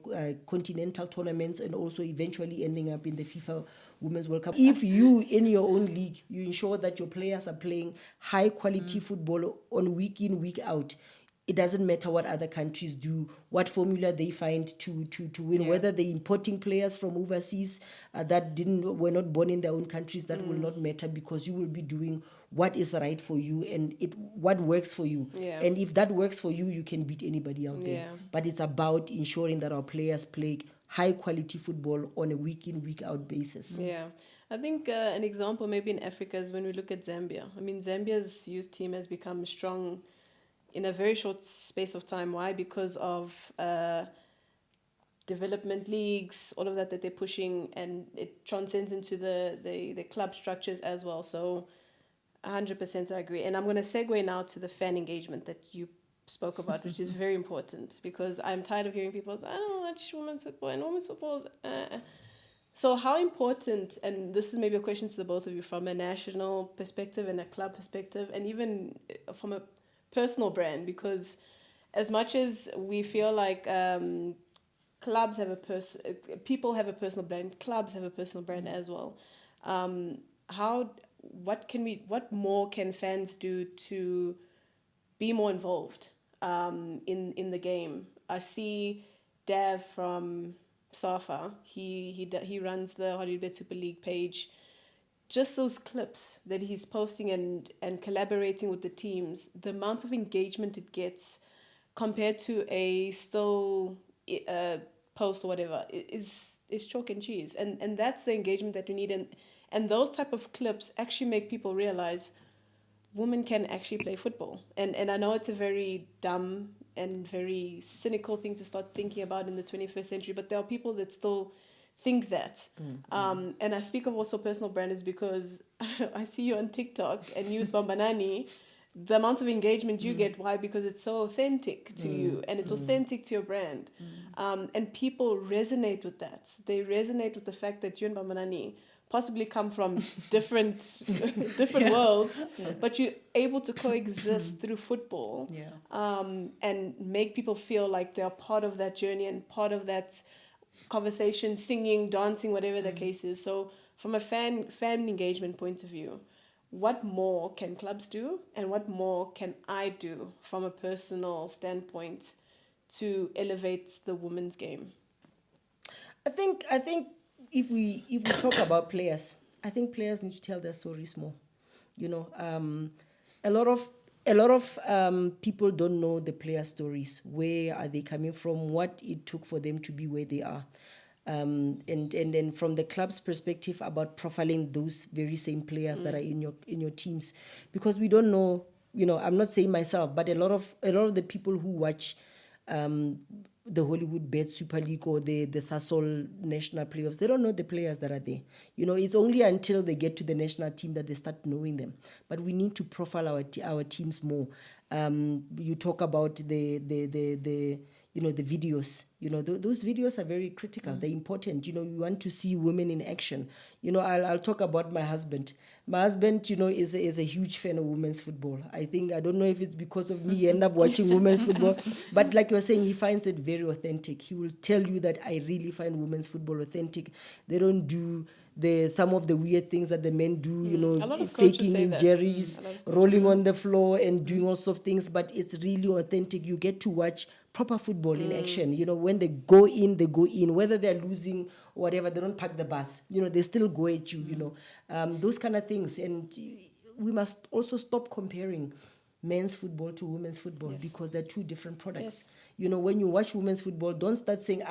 continental tournaments, and also eventually ending up in the FIFA Women's World Cup. If you, in your own league, you ensure that your players are playing high-quality football on week in, week out, it doesn't matter what other countries do, what formula they find to win, whether they're importing players from overseas that were not born in their own countries, that will not matter, because you will be doing what is right for you and what works for you. And if that works for you, you can beat anybody out there. But it's about ensuring that our players play high quality football on a week in, week out basis. I think an example maybe in Africa is when we look at Zambia. I mean, Zambia's youth team has become strong in a very short space of time. Why? Because of development leagues, all of that they're pushing, and it transcends into the club structures as well. So 100% I agree. And I'm going to segue now to the fan engagement that you spoke about, which is very important, because I'm tired of hearing people say, I don't watch women's football, and women's football is... So how important, and this is maybe a question to the both of you from a national perspective and a club perspective, and even from a personal brand, because as much as we feel like clubs have people have a personal brand, clubs have a personal brand as well. What more can fans do to be more involved in the game? I see Dav from Safa. He runs the Hollywood Super League page. Just those clips that he's posting and collaborating with the teams, the amount of engagement it gets compared to a still post or whatever is chalk and cheese, and that's the engagement that we need, and those type of clips actually make people realize women can actually play football. And I know it's a very dumb and very cynical thing to start thinking about in the 21st century, but there are people that still think that. And I speak of also personal brand is because I see you on TikTok and you with Bambanani, the amount of engagement you get. Why? Because it's so authentic to you and it's authentic to your brand. And people resonate with that. They resonate with the fact that you and Bambanani possibly come from different worlds, but you're able to coexist through football, and make people feel like they're part of that journey and part of that conversation, singing, dancing, whatever the case is. So from a fan engagement point of view, what more can clubs do, and what more can I do from a personal standpoint to elevate the women's game? I think if we talk about players, I think players need to tell their stories more. You know, a lot of people don't know the player stories. Where are they coming from? What it took for them to be where they are. And then from the club's perspective about profiling those very same players that are in your teams, because we don't know. You know, I'm not saying myself, but a lot of the people who watch the Hollywood Bet Super League or the Sasol national playoffs, they don't know the players that are there. You know, it's only until they get to the national team that they start knowing them. But we need to profile our teams more. You talk about the videos. You know, those videos are very critical. They're important. You know, you want to see women in action. You know, I'll talk about my husband. My husband, you know, is a huge fan of women's football. I don't know if it's because of me, end up watching women's football. But like you're saying, he finds it very authentic. He will tell you that I really find women's football authentic. They don't do some of the weird things that the men do, you know, faking injuries, rolling on the floor and doing all sorts of things. But it's really authentic. You get to watch proper football in action. You know, when they go in, whether they're losing or whatever, they don't park the bus. You know, they still go at you, you know, those kind of things. And we must also stop comparing men's football to women's football, because they're two different products. You know, when you watch women's football, don't start saying,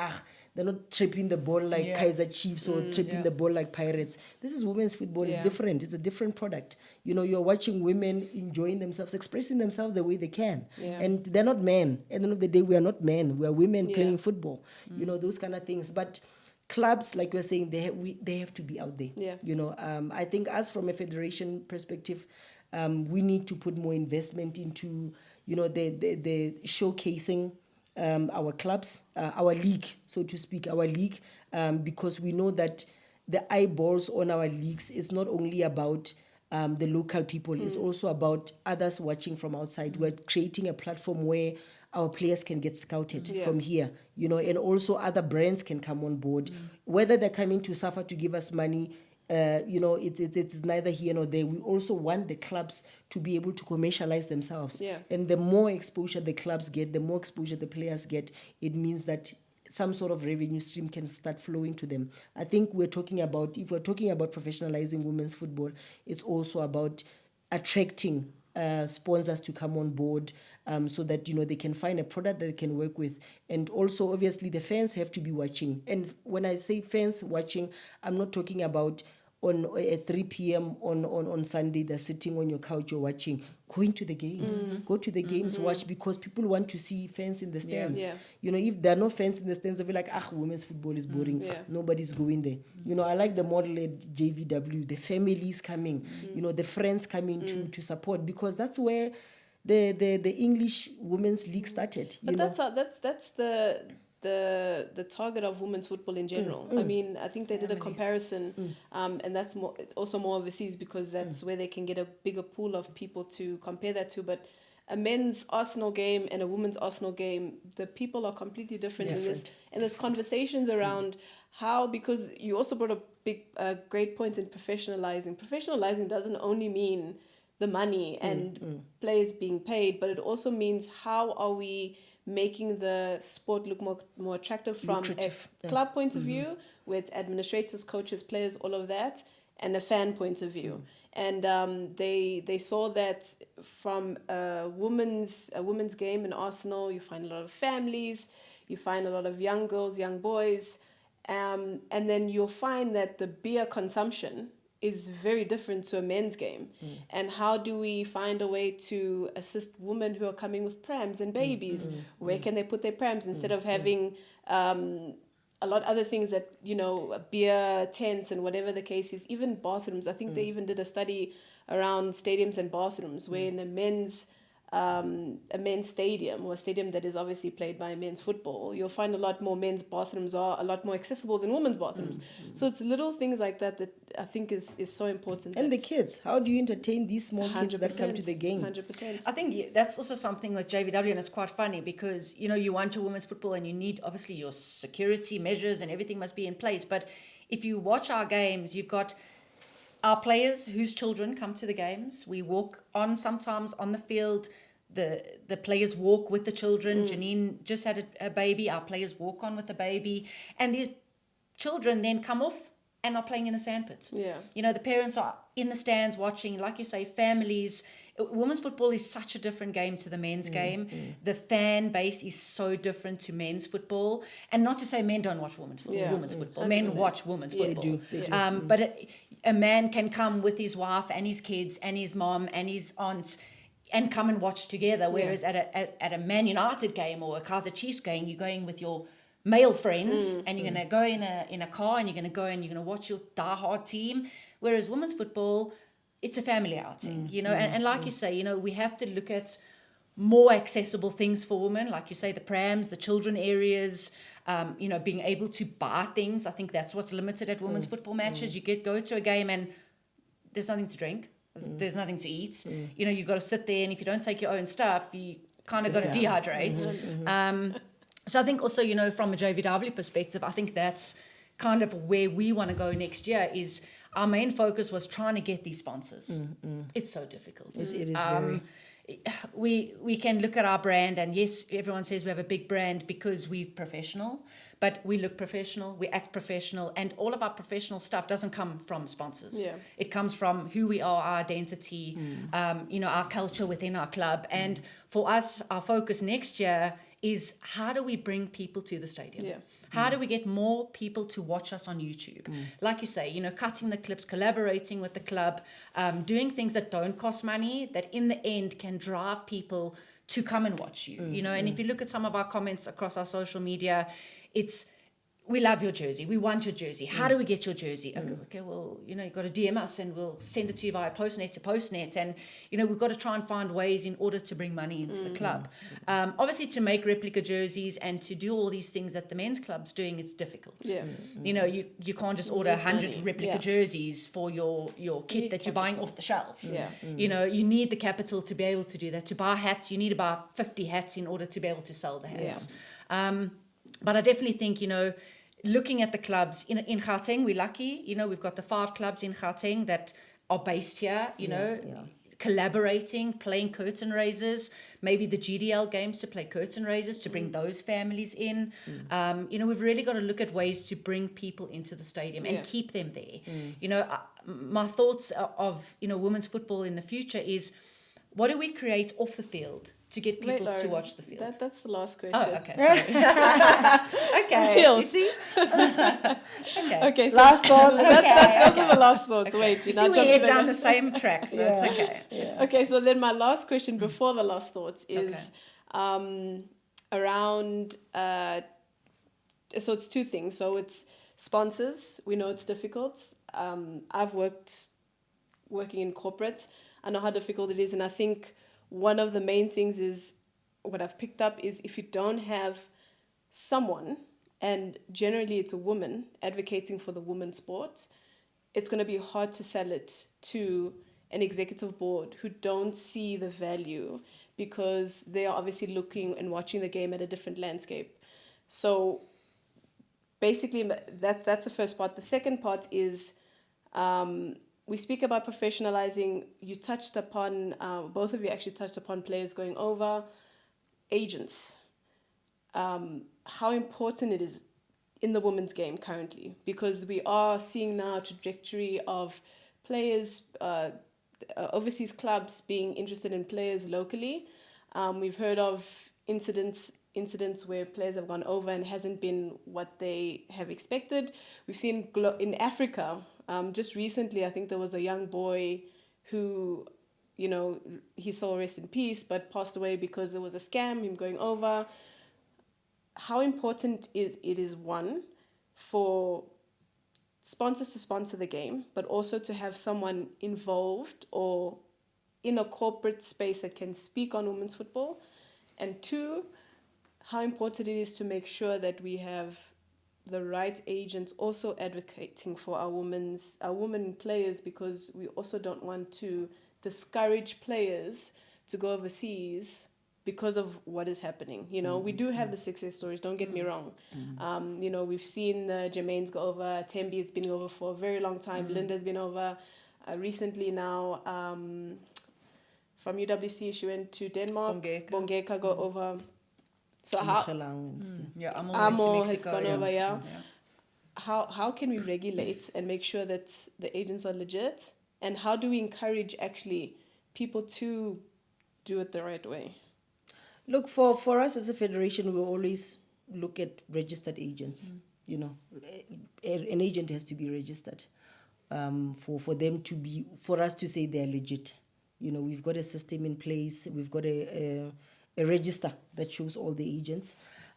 they're not tripping the ball like Kaizer Chiefs or tripping the ball like Pirates. This is women's football. It's different. It's a different product. You know, you're watching women enjoying themselves, expressing themselves the way they can. And they're not men. At the end of the day, we are not men. We are women playing football. You know, those kind of things. But clubs, like you're saying, they have to be out there. You know, I think us from a federation perspective, we need to put more investment into, you know, the showcasing our clubs, our league, so to speak, because we know that the eyeballs on our leagues is not only about the local people, it's also about others watching from outside. We're creating a platform where our players can get scouted from here, you know, and also other brands can come on board, whether they're coming to Safa to give us money. You know, it's neither here nor there. We also want the clubs to be able to commercialize themselves. And the more exposure the clubs get, the more exposure the players get, it means that some sort of revenue stream can start flowing to them. I think if we're talking about professionalizing women's football, it's also about attracting sponsors to come on board, so that, you know, they can find a product that they can work with. And also, obviously, the fans have to be watching. And when I say fans watching, I'm not talking about at 3 p.m. on Sunday, they're sitting on your couch, you're watching. Going to the games. Go to the games, watch, because people want to see fans in the stands. You know, if there are no fans in the stands, they'll be like, women's football is boring. Nobody's going there. You know, I like the model at JVW, the families coming, you know, the friends coming to support, because that's where the English Women's League started. But that's the target of women's football in general. I mean, I think they did a comparison, and that's more overseas, because that's where they can get a bigger pool of people to compare that to. But a men's Arsenal game and a women's Arsenal game, the people are completely different. And there's conversations around how, because you also brought a great point in professionalizing. Professionalizing doesn't only mean the money and players being paid, but it also means how are we making the sport look more attractive from Lucrative. a club point of view, with administrators, coaches, players, all of that, and a fan point of view. And they saw that from a women's game in Arsenal, you find a lot of families, you find a lot of young girls, young boys, and then you'll find that the beer consumption is very different to a men's game. And how do we find a way to assist women who are coming with prams and babies? Where can they put their prams instead of having a lot of other things that, beer tents and whatever the case is, even bathrooms. I think they even did a study around stadiums and bathrooms where in a men's stadium, or a stadium that is obviously played by men's football, you'll find a lot more men's bathrooms are a lot more accessible than women's bathrooms. So it's little things like that I think is so important. And the kids, how do you entertain these small kids that come to the game? 100%. I think that's also something with JVW, and it's quite funny because, you want your women's football and you need, obviously, your security measures and everything must be in place. But if you watch our games, you've got our players whose children come to the games. We walk on sometimes on the field. The players walk with the children. Janine just had a baby. Our players walk on with the baby. And these children then come off and are playing in the sandpits. Yeah. The parents are in the stands watching, like you say, families. Women's football is such a different game to the men's game. The fan base is so different to men's football. And not to say men don't watch women's football. Men watch women's football. They do. But a man can come with his wife and his kids and his mom and his aunts and come and watch together. Whereas at a Man United game or a Kaizer Chiefs game, you're going with your male friends and you're going to go in a car and you're going to go and you're going to watch your diehard team. Whereas women's football, it's a family outing, and like you say, we have to look at more accessible things for women, like you say, the prams, the children areas, being able to buy things. I think that's what's limited at women's football matches. You go to a game and there's nothing to drink. There's nothing to eat. You've got to sit there, and if you don't take your own stuff, you kind of got to dehydrate. So I think also, from a JVW perspective, I think that's kind of where we want to go next year. Is our main focus was trying to get these sponsors. It's so difficult. It is very. We can look at our brand, and yes, everyone says we have a big brand because we're professional, but we look professional, we act professional, and all of our professional stuff doesn't come from sponsors. It comes from who we are, our identity, our culture within our club. And for us, our focus next year is how do we bring people to the stadium? How do we get more people to watch us on YouTube? Like you say, cutting the clips, collaborating with the club, doing things that don't cost money, that in the end can drive people to come and watch you. And if you look at some of our comments across our social media, it's, we love your jersey. We want your jersey. How do we get your jersey? Okay, well, you've got to DM us and we'll send it to you via Postnet to Postnet. And, we've got to try and find ways in order to bring money into the club. Obviously, to make replica jerseys and to do all ththese things that the men's club's doing, it's difficult. You can't just order 100 replica jerseys for your kit that you're buying off the shelf. You need the capital to be able to do that. To buy hats, you need about 50 hats in order to be able to sell the hats. But I definitely think, looking at the clubs in Gauteng, we're lucky. We've got the 5 clubs in Gauteng that are based here, collaborating, playing curtain raisers, maybe the GDL games to play curtain raisers, to bring those families in. We've really got to look at ways to bring people into the stadium and keep them there. My thoughts of, women's football in the future is, what do we create off the field to get people to watch the field? That's the last question. Oh, okay. Sorry. Okay. Chill. You see? Okay. So Last thoughts. those are the last thoughts. Wait, You see, we head down the same track, so it's okay. Okay, so then my last question before the last thoughts is around. So it's 2 things. So it's sponsors. We know it's difficult. I've working in corporates. I know how difficult it is, and I think one of the main things is what I've picked up is if you don't have someone, and generally it's a woman advocating for the women's sport, it's going to be hard to sell it to an executive board who don't see the value because they are obviously looking and watching the game at a different landscape. So basically, that's the first part. The second part is we speak about professionalizing. You touched upon, both of you actually touched upon players going over, agents. How important it is in the women's game currently, because we are seeing now a trajectory of players, overseas clubs being interested in players locally. We've heard of incidents where players have gone over and hasn't been what they have expected. We've seen in Africa, just recently, I think there was a young boy who, he saw rest in peace, but passed away because there was a scam, him going over. How important it is, one, for sponsors to sponsor the game, but also to have someone involved or in a corporate space that can speak on women's football. And two, how important it is to make sure that we have the right agents also advocating for our women players, because we also don't want to discourage players to go overseas because of what is happening. We do have the success stories, don't get me wrong. We've seen Jermaine's go over, Tembi has been over for a very long time, Linda's been over recently now. From UWC, she went to Denmark. Bongeka go over. So how Amo has gone over, yeah. How can we regulate and make sure that the agents are legit? And how do we encourage actually people to do it the right way? Look, for us as a federation, we always look at registered agents. An agent has to be registered for them to be, for us to say they're legit. We've got a system in place. We've got a register that shows all the agents.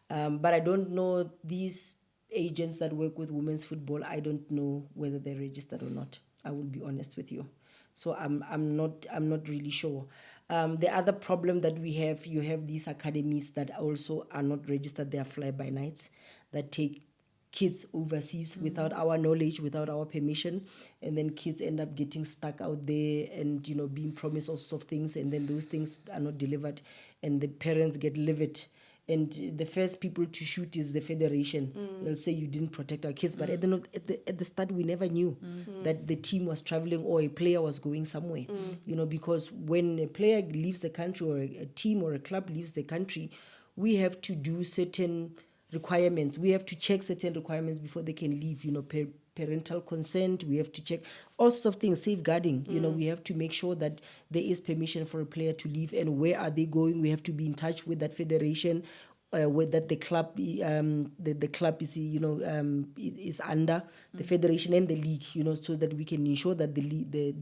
But I don't know these agents that work with women's football. I don't know whether they're registered or not. I will be honest with you. So I'm not really sure. The other problem that we have, you have these academies that also are not registered. They are fly-by-nights that take kids overseas without our knowledge, without our permission, and then kids end up getting stuck out there and being promised all sorts of things, and then those things are not delivered, and the parents get livid. And the first people to shoot is the federation. They'll say you didn't protect our kids, but at the start we never knew that the team was traveling or a player was going somewhere. Because when a player leaves the country, or a team or a club leaves the country, we have to do certain requirements. We have to check certain requirements before they can leave. Parental consent. We have to check all sorts of things. Safeguarding. We have to make sure that there is permission for a player to leave, and where are they going. We have to be in touch with that federation, where that the club, the club is is under the federation and the league. So that we can ensure that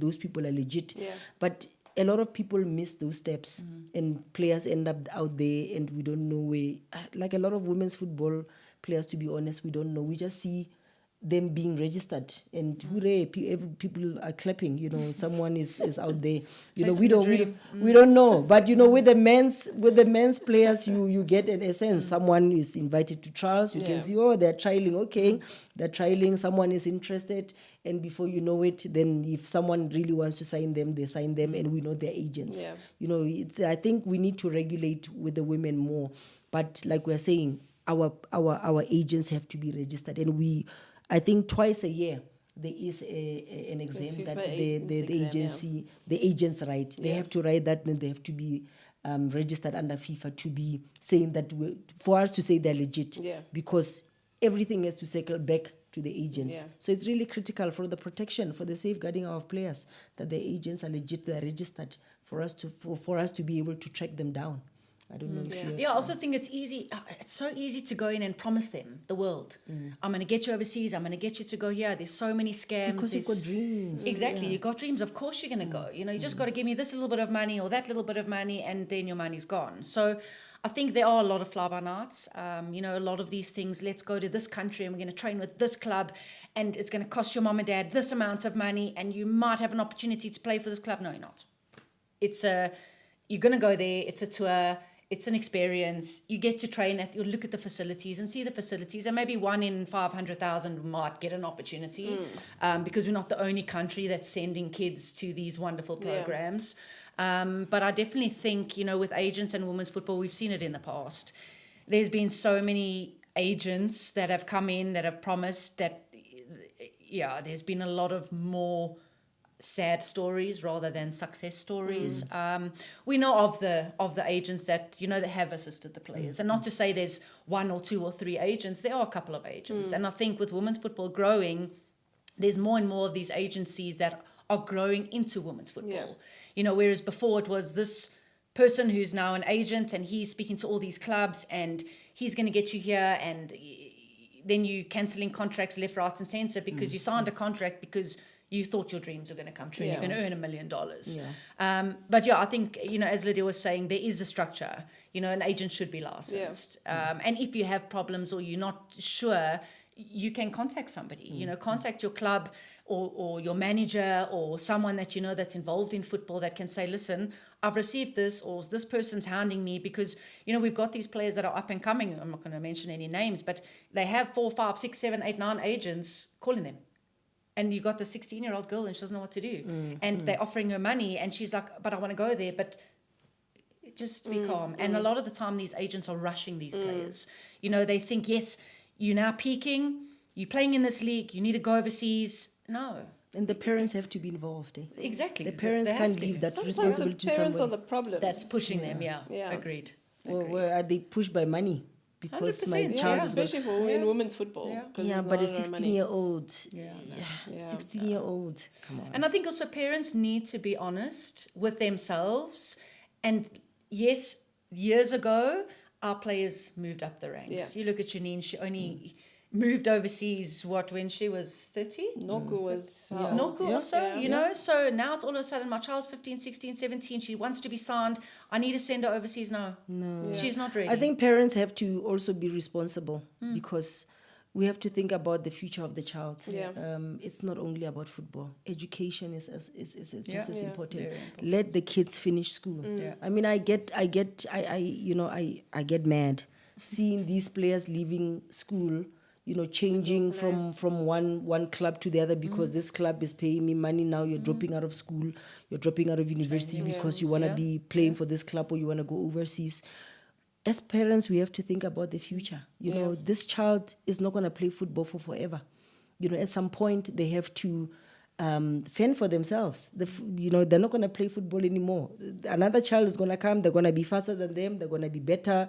those people are legit. Yeah. But a lot of people miss those steps, and players end up out there, and we don't know where. Like a lot of women's football players, to be honest, we don't know. We just see them being registered, and hooray, people are clapping. Someone is out there. We don't know. But with the men's players, you get in a sense. Someone is invited to trials. You can see, they're trialing. Okay, they're trialing. Someone is interested, and before you know it, then if someone really wants to sign them, they sign them, and we know they're agents. Yeah. I think we need to regulate with the women more. But like we're saying, our agents have to be registered, and I think twice a year there is an exam that the agency, the agents write. They have to write that, and they have to be registered under FIFA to be saying that for us to say they're legit. Because everything has to circle back to the agents. So it's really critical for the protection, for the safeguarding of players, that the agents are legit, they're registered, for us to be able to track them down. I don't know. I also think it's easy. It's so easy to go in and promise them the world. I'm going to get you overseas. I'm going to get you to go here. There's so many scams. Because you've got dreams. Exactly. You've got dreams. Of course you're going to go. You just got to give me this little bit of money or that little bit of money, and then your money's gone. So I think there are a lot of fly-by-nights. A lot of these things, let's go to this country and we're going to train with this club, and it's going to cost your mom and dad this amount of money, and you might have an opportunity to play for this club. No, you're not. You're going to go there. It's a tour. it's an experience. You get to train you look at the facilities and see the facilities, and maybe 1 in 500,000 might get an opportunity, because we're not the only country that's sending kids to these wonderful programs. But I definitely think, with agents and women's football, we've seen it in the past. There's been so many agents that have come in that have promised that, there's been a lot of more sad stories rather than success stories. We know of the agents that they have assisted the players, and not to say there's 1 or 2 or 3 agents. There are a couple of agents, and I think with women's football growing, there's more and more of these agencies that are growing into women's football. Whereas before it was this person who's now an agent, and he's speaking to all these clubs, and he's going to get you here, and then you cancelling contracts left, right, and centre because you signed a contract because you thought your dreams were going to come true. You're going to earn $1 million. But I think, as Lydia was saying, there is a structure. An agent should be licensed. And if you have problems or you're not sure, you can contact somebody. Contact your club or your manager or someone that that's involved in football that can say, listen, I've received this, or this person's hounding me because, we've got these players that are up and coming. I'm not going to mention any names, but they have 4, 5, 6, 7, 8, 9 agents calling them. And you got the 16-year-old girl and she doesn't know what to do. And they're offering her money and she's like, but I want to go there. But just be calm. And a lot of the time these agents are rushing these players. They think, yes, you're now peaking. You're playing in this league. You need to go overseas. No. And the parents have to be involved. Exactly. The parents can't leave that responsibility to someone. Parents are the problem. That's pushing them, Agreed. Or are they pushed by money? Because my child is especially for women's football. But a 16-year-old. 16-year-old. Come on. And I think also parents need to be honest with themselves. And yes, years ago, our players moved up the ranks. You look at Janine, she only moved overseas, when she was 30? Noku was... Noku also, so now it's all of a sudden, my child's 15, 16, 17, she wants to be signed, I need to send her overseas now. No. She's not ready. I think parents have to also be responsible because we have to think about the future of the child. It's not only about football. Education is just as important. Let the kids finish school. I mean, I get mad seeing these players leaving school, changing from one club to the other because this club is paying me money. Now you're dropping out of school, you're dropping out of university because you want to be playing for this club or you want to go overseas. As parents, we have to think about the future. This child is not going to play football for forever. At some point they have to fend for themselves. They're not going to play football anymore. Another child is going to come. They're going to be faster than them. They're going to be better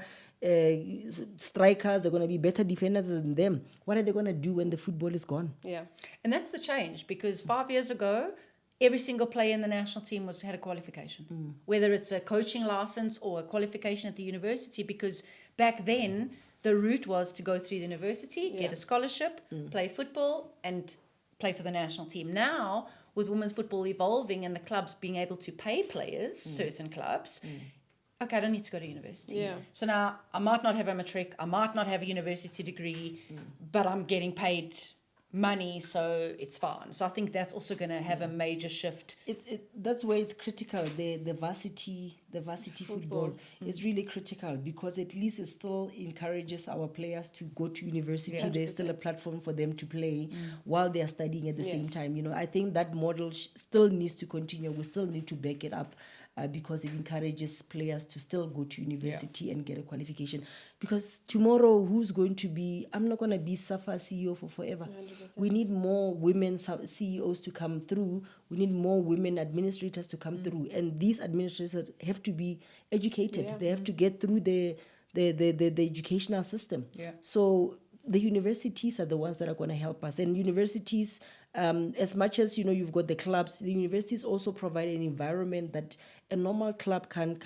strikers. They're going to be better defenders than them. What are they going to do when the football is gone? And that's the change, because 5 years ago, every single player in the national team had a qualification, whether it's a coaching license or a qualification at the university, because back then the route was to go through the university, get a scholarship, play football, and play for the national team. Now, with women's football evolving and the clubs being able to pay players, certain clubs, okay, I don't need to go to university. So now I might not have a matric, I might not have a university degree, but I'm getting paid money, so it's fine. So I think that's also going to have a major shift. That's where it's critical. The varsity football is really critical, because at least it still encourages our players to go to university. There's still a platform for them to play while they are studying at the same time. I think that model still needs to continue. We still need to back it up. Because it encourages players to still go to university and get a qualification. Because tomorrow, who's going to be... I'm not going to be Safa CEO for forever. 100%. We need more women CEOs to come through. We need more women administrators to come through. And these administrators have to be educated. They have to get through the educational system. So the universities are the ones that are going to help us. And universities... as much as you've got the clubs, the universities also provide an environment that a normal club can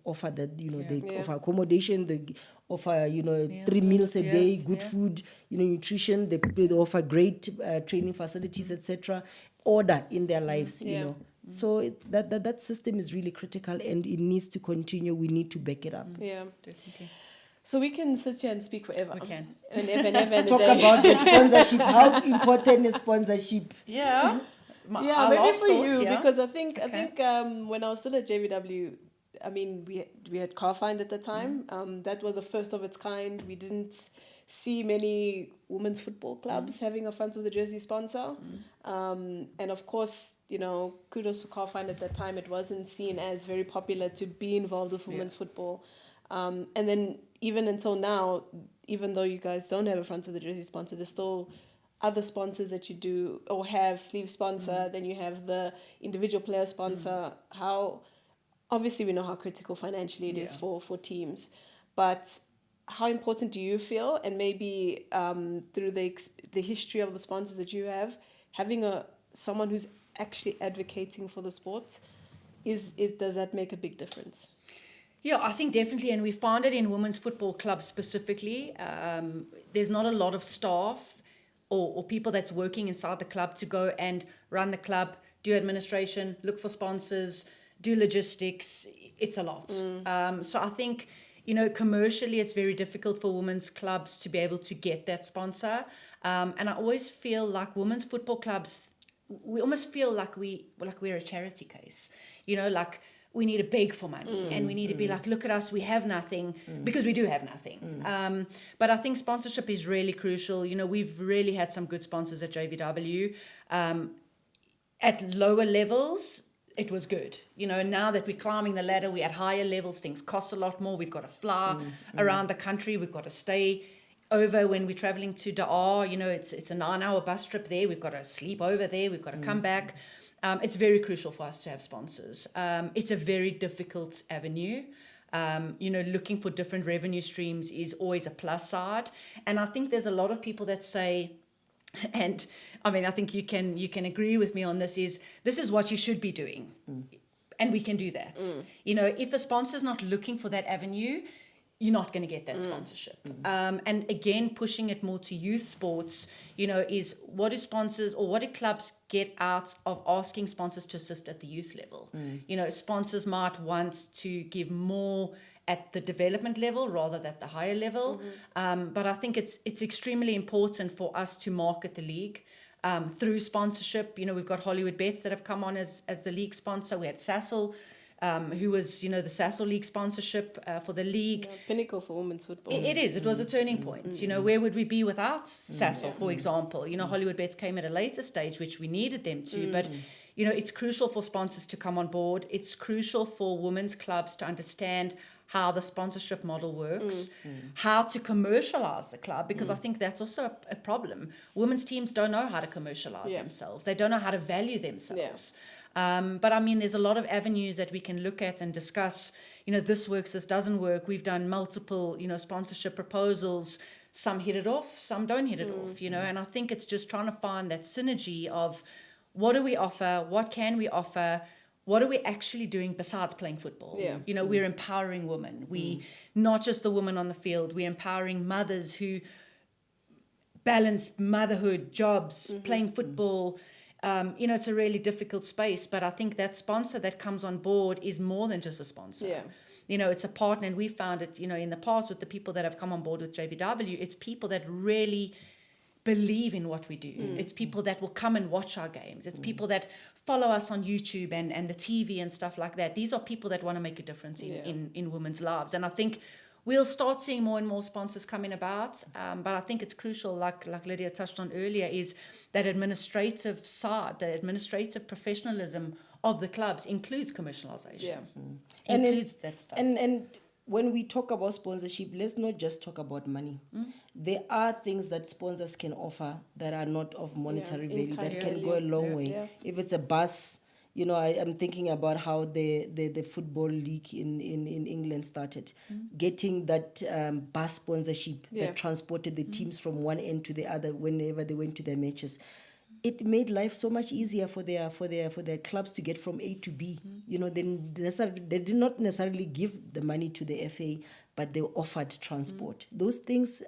offer. That they offer accommodation, they offer 3 meals a day, good food, nutrition. They offer great training facilities, etc. Order in their lives, So that system is really critical, and it needs to continue. We need to back it up. Yeah, definitely. So we can sit here and speak forever. We can. And ever talk about the sponsorship. How important is sponsorship? Maybe for you, because I think when I was still at JVW, I mean, we had Carfind at the time. That was a first of its kind. We didn't see many women's football clubs having a front of the jersey sponsor. And of course, you know, kudos to Carfind at that time. It wasn't seen as very popular to be involved with women's football. And then even until now, even though you guys don't have a front of the jersey sponsor, there's still other sponsors that you do or have sleeve sponsor. Then you have the individual player sponsor. How obviously we know how critical financially it is for teams, but how important do you feel, and maybe through the history of the sponsors that you have, having someone who's actually advocating for the sport, does that make a big difference? Yeah, I think definitely, and we found it in women's football clubs specifically. There's not a lot of staff or people that's working inside the club to go and run the club, do administration, look for sponsors, do logistics. It's a lot. So I think, you know, commercially it's very difficult for women's clubs to be able to get that sponsor. And I always feel like women's football clubs, we almost feel like we're a charity case, you know, like we need to beg for money and we need to be like, look at us, we have nothing, because we do have nothing. But I think sponsorship is really crucial. You know, we've really had some good sponsors at JVW. At lower levels, it was good. You know, now that we're climbing the ladder, we're at higher levels, things cost a lot more. We've got to fly around the country. We've got to stay over when we're traveling to Dar. You know, it's a 9-hour bus trip there. We've got to sleep over there. We've got to come back. It's very crucial for us to have sponsors. It's a very difficult avenue. You know, looking for different revenue streams is always a plus side. And I think there's a lot of people that say, and I mean, I think you can agree with me on this is what you should be doing. And we can do that. You know, if the sponsor's not looking for that avenue, you're not going to get that sponsorship. And again, pushing it more to youth sports, you know, is what do sponsors or what do clubs get out of asking sponsors to assist at the youth level? You know, sponsors might want to give more at the development level rather than at the higher level. But I think it's extremely important for us to market the league through sponsorship. You know, we've got Hollywood Bets that have come on as the league sponsor. We had Sassel, who was, you know, the Sassel League sponsorship for the league. Yeah, pinnacle for women's football. It is. It was a turning point. You know, where would we be without Sassel, for example? You know, Hollywood Bets came at a later stage, which we needed them to. But, you know, it's crucial for sponsors to come on board. It's crucial for women's clubs to understand how the sponsorship model works, how to commercialize the club, because I think that's also a problem. Women's teams don't know how to commercialize themselves. They don't know how to value themselves. But I mean, there's a lot of avenues that we can look at and discuss, you know, this works, this doesn't work. We've done multiple, you know, sponsorship proposals. Some hit it off, some don't hit it off, you know, and I think it's just trying to find that synergy of what do we offer? What can we offer? What are we actually doing besides playing football? You know, we're empowering women. We, not just the women on the field, we're empowering mothers who balance motherhood, jobs, playing football. You know, it's a really difficult space, but I think that sponsor that comes on board is more than just a sponsor. You know, it's a partner, and we found it, you know, in the past with the people that have come on board with JVW, it's people that really believe in what we do. It's people that will come and watch our games. It's people that follow us on YouTube and the TV and stuff like that. These are people that want to make a difference in women's lives. And I think we'll start seeing more and more sponsors coming about. But I think it's crucial, like Lydia touched on earlier, is that administrative side, the administrative professionalism of the clubs includes commercialization. Includes that stuff. And when we talk about sponsorship, let's not just talk about money. There are things that sponsors can offer that are not of monetary value, that can go a long way. If it's a bus, you know, I'm thinking about how the football league in England started. Getting that bus sponsorship that transported the teams from one end to the other whenever they went to their matches. It made life so much easier for their clubs to get from A to B. You know, they did not necessarily give the money to the FA, but they offered transport. Those things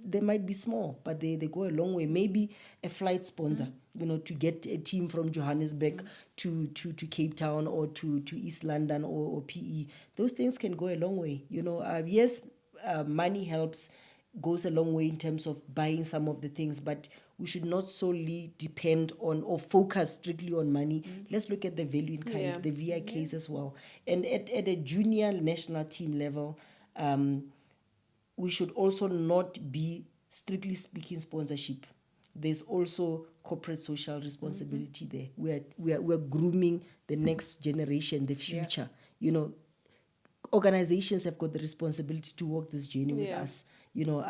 they might be small, but they go a long way. Maybe a flight sponsor, you know, to get a team from Johannesburg to Cape Town or to East London or PE. Those things can go a long way. You know, yes, money helps, goes a long way in terms of buying some of the things, but we should not solely depend on or focus strictly on money. Let's look at the value in kind, Yeah. the VIKs as well. And at a junior national team level, we should also not be strictly speaking sponsorship. There's also corporate social responsibility there. We're grooming the next generation, the future. You know, organizations have got the responsibility to walk this journey with us. You know,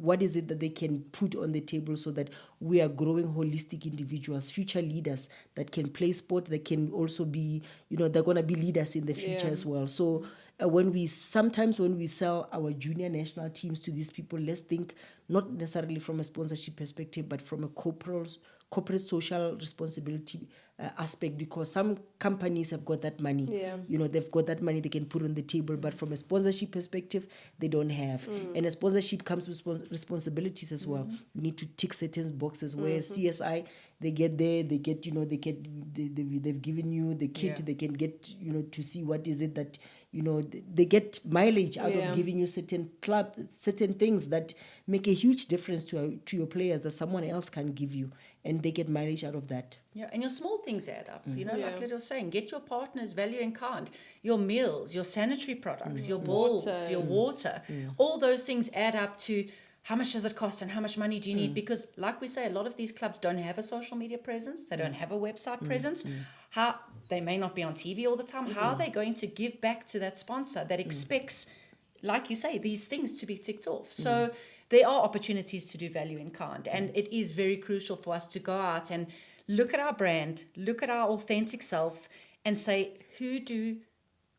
what is it that they can put on the table so that we are growing holistic individuals, future leaders that can play sport, that can also be, you know, they're going to be leaders in the future as well. So when we sell our junior national teams to these people, let's think not necessarily from a sponsorship perspective, but from a corporate social responsibility aspect, because some companies have got that money. You know, they've got that money they can put on the table, but from a sponsorship perspective, they don't have. And a sponsorship comes with responsibilities as well. You need to tick certain boxes. Where CSI, they get there, they get, you know, they've given you the kit, they can get, you know, to see what is it that, you know, they get mileage out of giving you certain things that make a huge difference to your players that someone else can give you, and they get mileage out of that. Yeah, and your small things add up. You know, like Lydia was saying, get your partner's value in kind. Your meals, your sanitary products, your balls, your water. All those things add up to how much does it cost and how much money do you need? Because like we say, a lot of these clubs don't have a social media presence. They don't have a website presence. How they may not be on TV all the time. How are they going to give back to that sponsor that expects, like you say, these things to be ticked off? So there are opportunities to do value in kind. And it is very crucial for us to go out and look at our brand, look at our authentic self and say, who do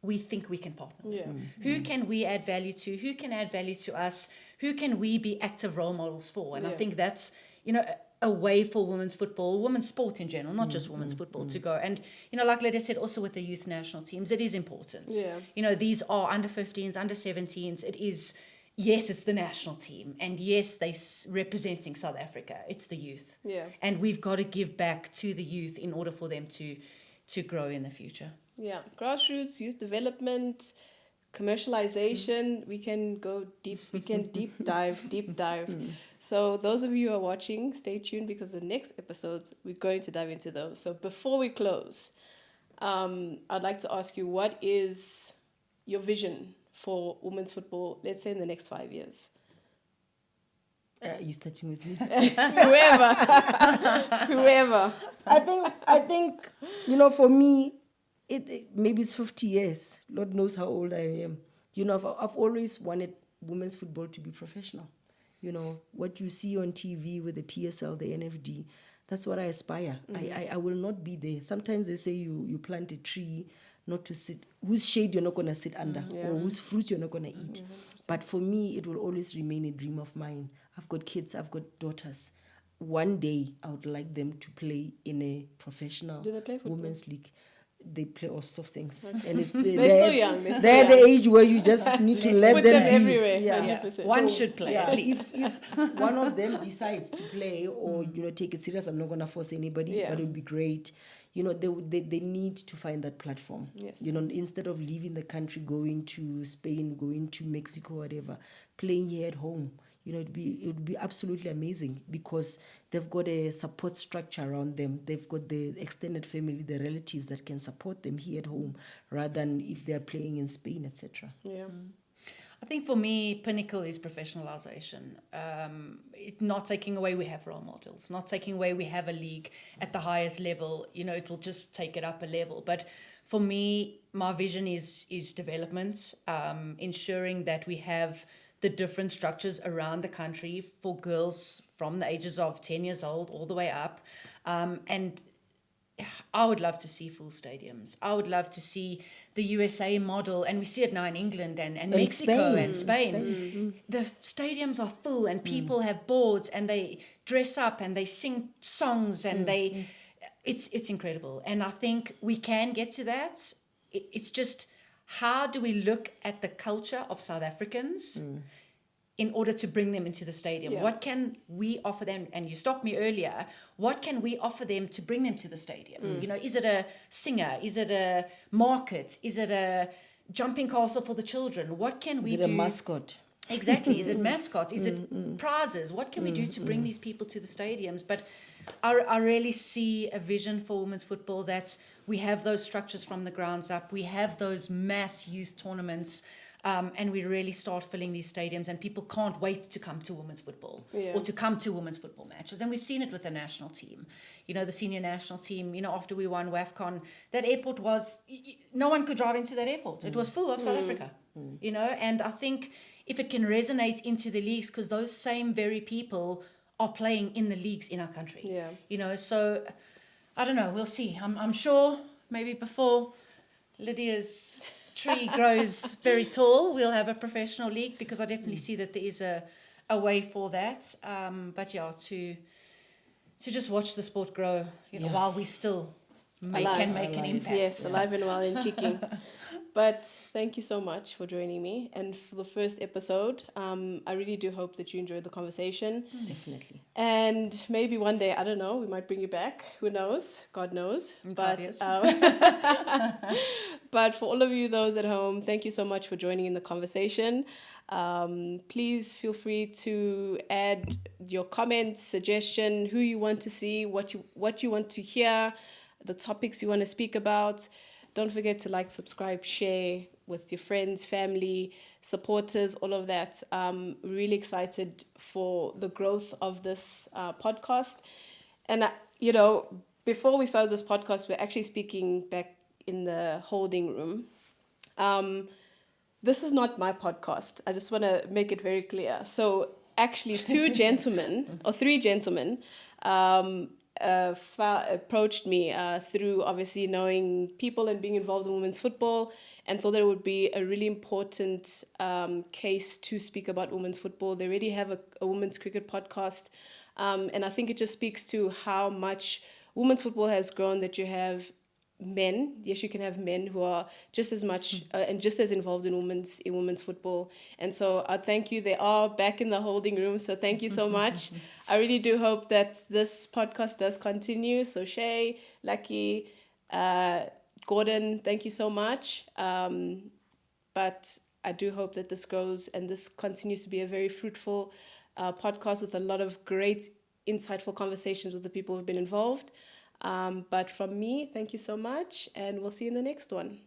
we think we can partner with? Who can we add value to? Who can add value to us? Who can we be active role models for? And I think that's, you know, a way for women's football, women's sport in general, not just women's football, to go. And, you know, like Lydia said, also with the youth national teams, it is important. You know, these are under 15s, under 17s. It is, yes, it's the national team. And yes, they're representing South Africa. It's the youth. And we've got to give back to the youth in order for them to grow in the future. Grassroots, youth development, commercialization, we can go deep, deep dive. So those of you who are watching, stay tuned, because the next episodes, we're going to dive into those. So before we close, I'd like to ask you, what is your vision for women's football, let's say in the next 5 years? You starting with me? Whoever. I think, you know, for me, maybe it's 50 years. Lord knows how old I am. You know, I've always wanted women's football to be professional. You know, what you see on TV with the PSL, the NFD, that's what I aspire. I will not be there. Sometimes they say you plant a tree not to sit, whose shade you're not going to sit under, or whose fruit you're not going to eat. But for me, it will always remain a dream of mine. I've got kids, I've got daughters. One day, I would like them to play in a professional women's league. They play all sorts of things. And it's, they're still young. They're the age where you just need to let Put them them be. everywhere. One should play at least. If one of them decides to play or, you know, take it serious, I'm not going to force anybody, but it would be great. You know, they need to find that platform. You know, instead of leaving the country, going to Spain, going to Mexico, whatever, playing here at home. You know, it would be absolutely amazing, because they've got a support structure around them. They've got the extended family, the relatives that can support them here at home, rather than if they're playing in Spain, etc. I think for me, pinnacle is professionalization. It's not taking away we have role models, not taking away we have a league at the highest level. You know, it will just take it up a level. But for me, my vision is development, ensuring that we have the different structures around the country for girls from the ages of 10 years old all the way up. And I would love to see full stadiums. I would love to see the USA model, and we see it now in England and Mexico and Spain. The stadiums are full and people have boards and they dress up and they sing songs and it's incredible. And I think we can get to that. It's just, how do we look at the culture of South Africans in order to bring them into the stadium? What can we offer them? And you stopped me earlier. What can we offer them to bring them to the stadium? You know, is it a singer? Is it a market? Is it a jumping castle for the children? What can we do? Is it a mascot? Exactly. Is it mascots? Is it prizes? What can we do to bring these people to the stadiums? But I really see a vision for women's football that we have those structures from the grounds up. We have those mass youth tournaments. And we really start filling these stadiums, and people can't wait to come to women's football or to come to women's football matches. And we've seen it with the national team, the senior national team. After we won WAFCON, that airport was, no one could drive into that airport. It was full of South Africa, and I think if it can resonate into the leagues, because those same very people are playing in the leagues in our country. So I don't know, we'll see. I'm sure maybe before Lydia's tree grows very tall, we'll have a professional league, because I definitely see that there is a way for that. But to just watch the sport grow, while we still can make an impact. Yes, alive and well and kicking. But thank you so much for joining me. And for the first episode, I really do hope that you enjoyed the conversation. Definitely. And maybe one day, I don't know, we might bring you back. Who knows? God knows. But but for all of you, those at home, thank you so much for joining in the conversation. Please feel free to add your comments, suggestion, who you want to see, what you want to hear, the topics you want to speak about. Don't forget to like, subscribe, share with your friends, family, supporters, all of that. Really excited for the growth of this podcast. And, before we started this podcast, we're actually speaking back in the holding room. This is not my podcast. I just want to make it very clear. So actually three gentlemen, approached me through obviously knowing people and being involved in women's football, and thought that it would be a really important case to speak about women's football. They already have a women's cricket podcast, and I think it just speaks to how much women's football has grown, that you have men. Yes, you can have men who are just as much and just as involved in women's football. And so I thank you. They are back in the holding room, so thank you so much. I really do hope that this podcast does continue. So Shay, Lucky, Gordon, thank you so much. But I do hope that this grows and this continues to be a very fruitful podcast with a lot of great, insightful conversations with the people who've been involved. But from me, thank you so much, and we'll see you in the next one.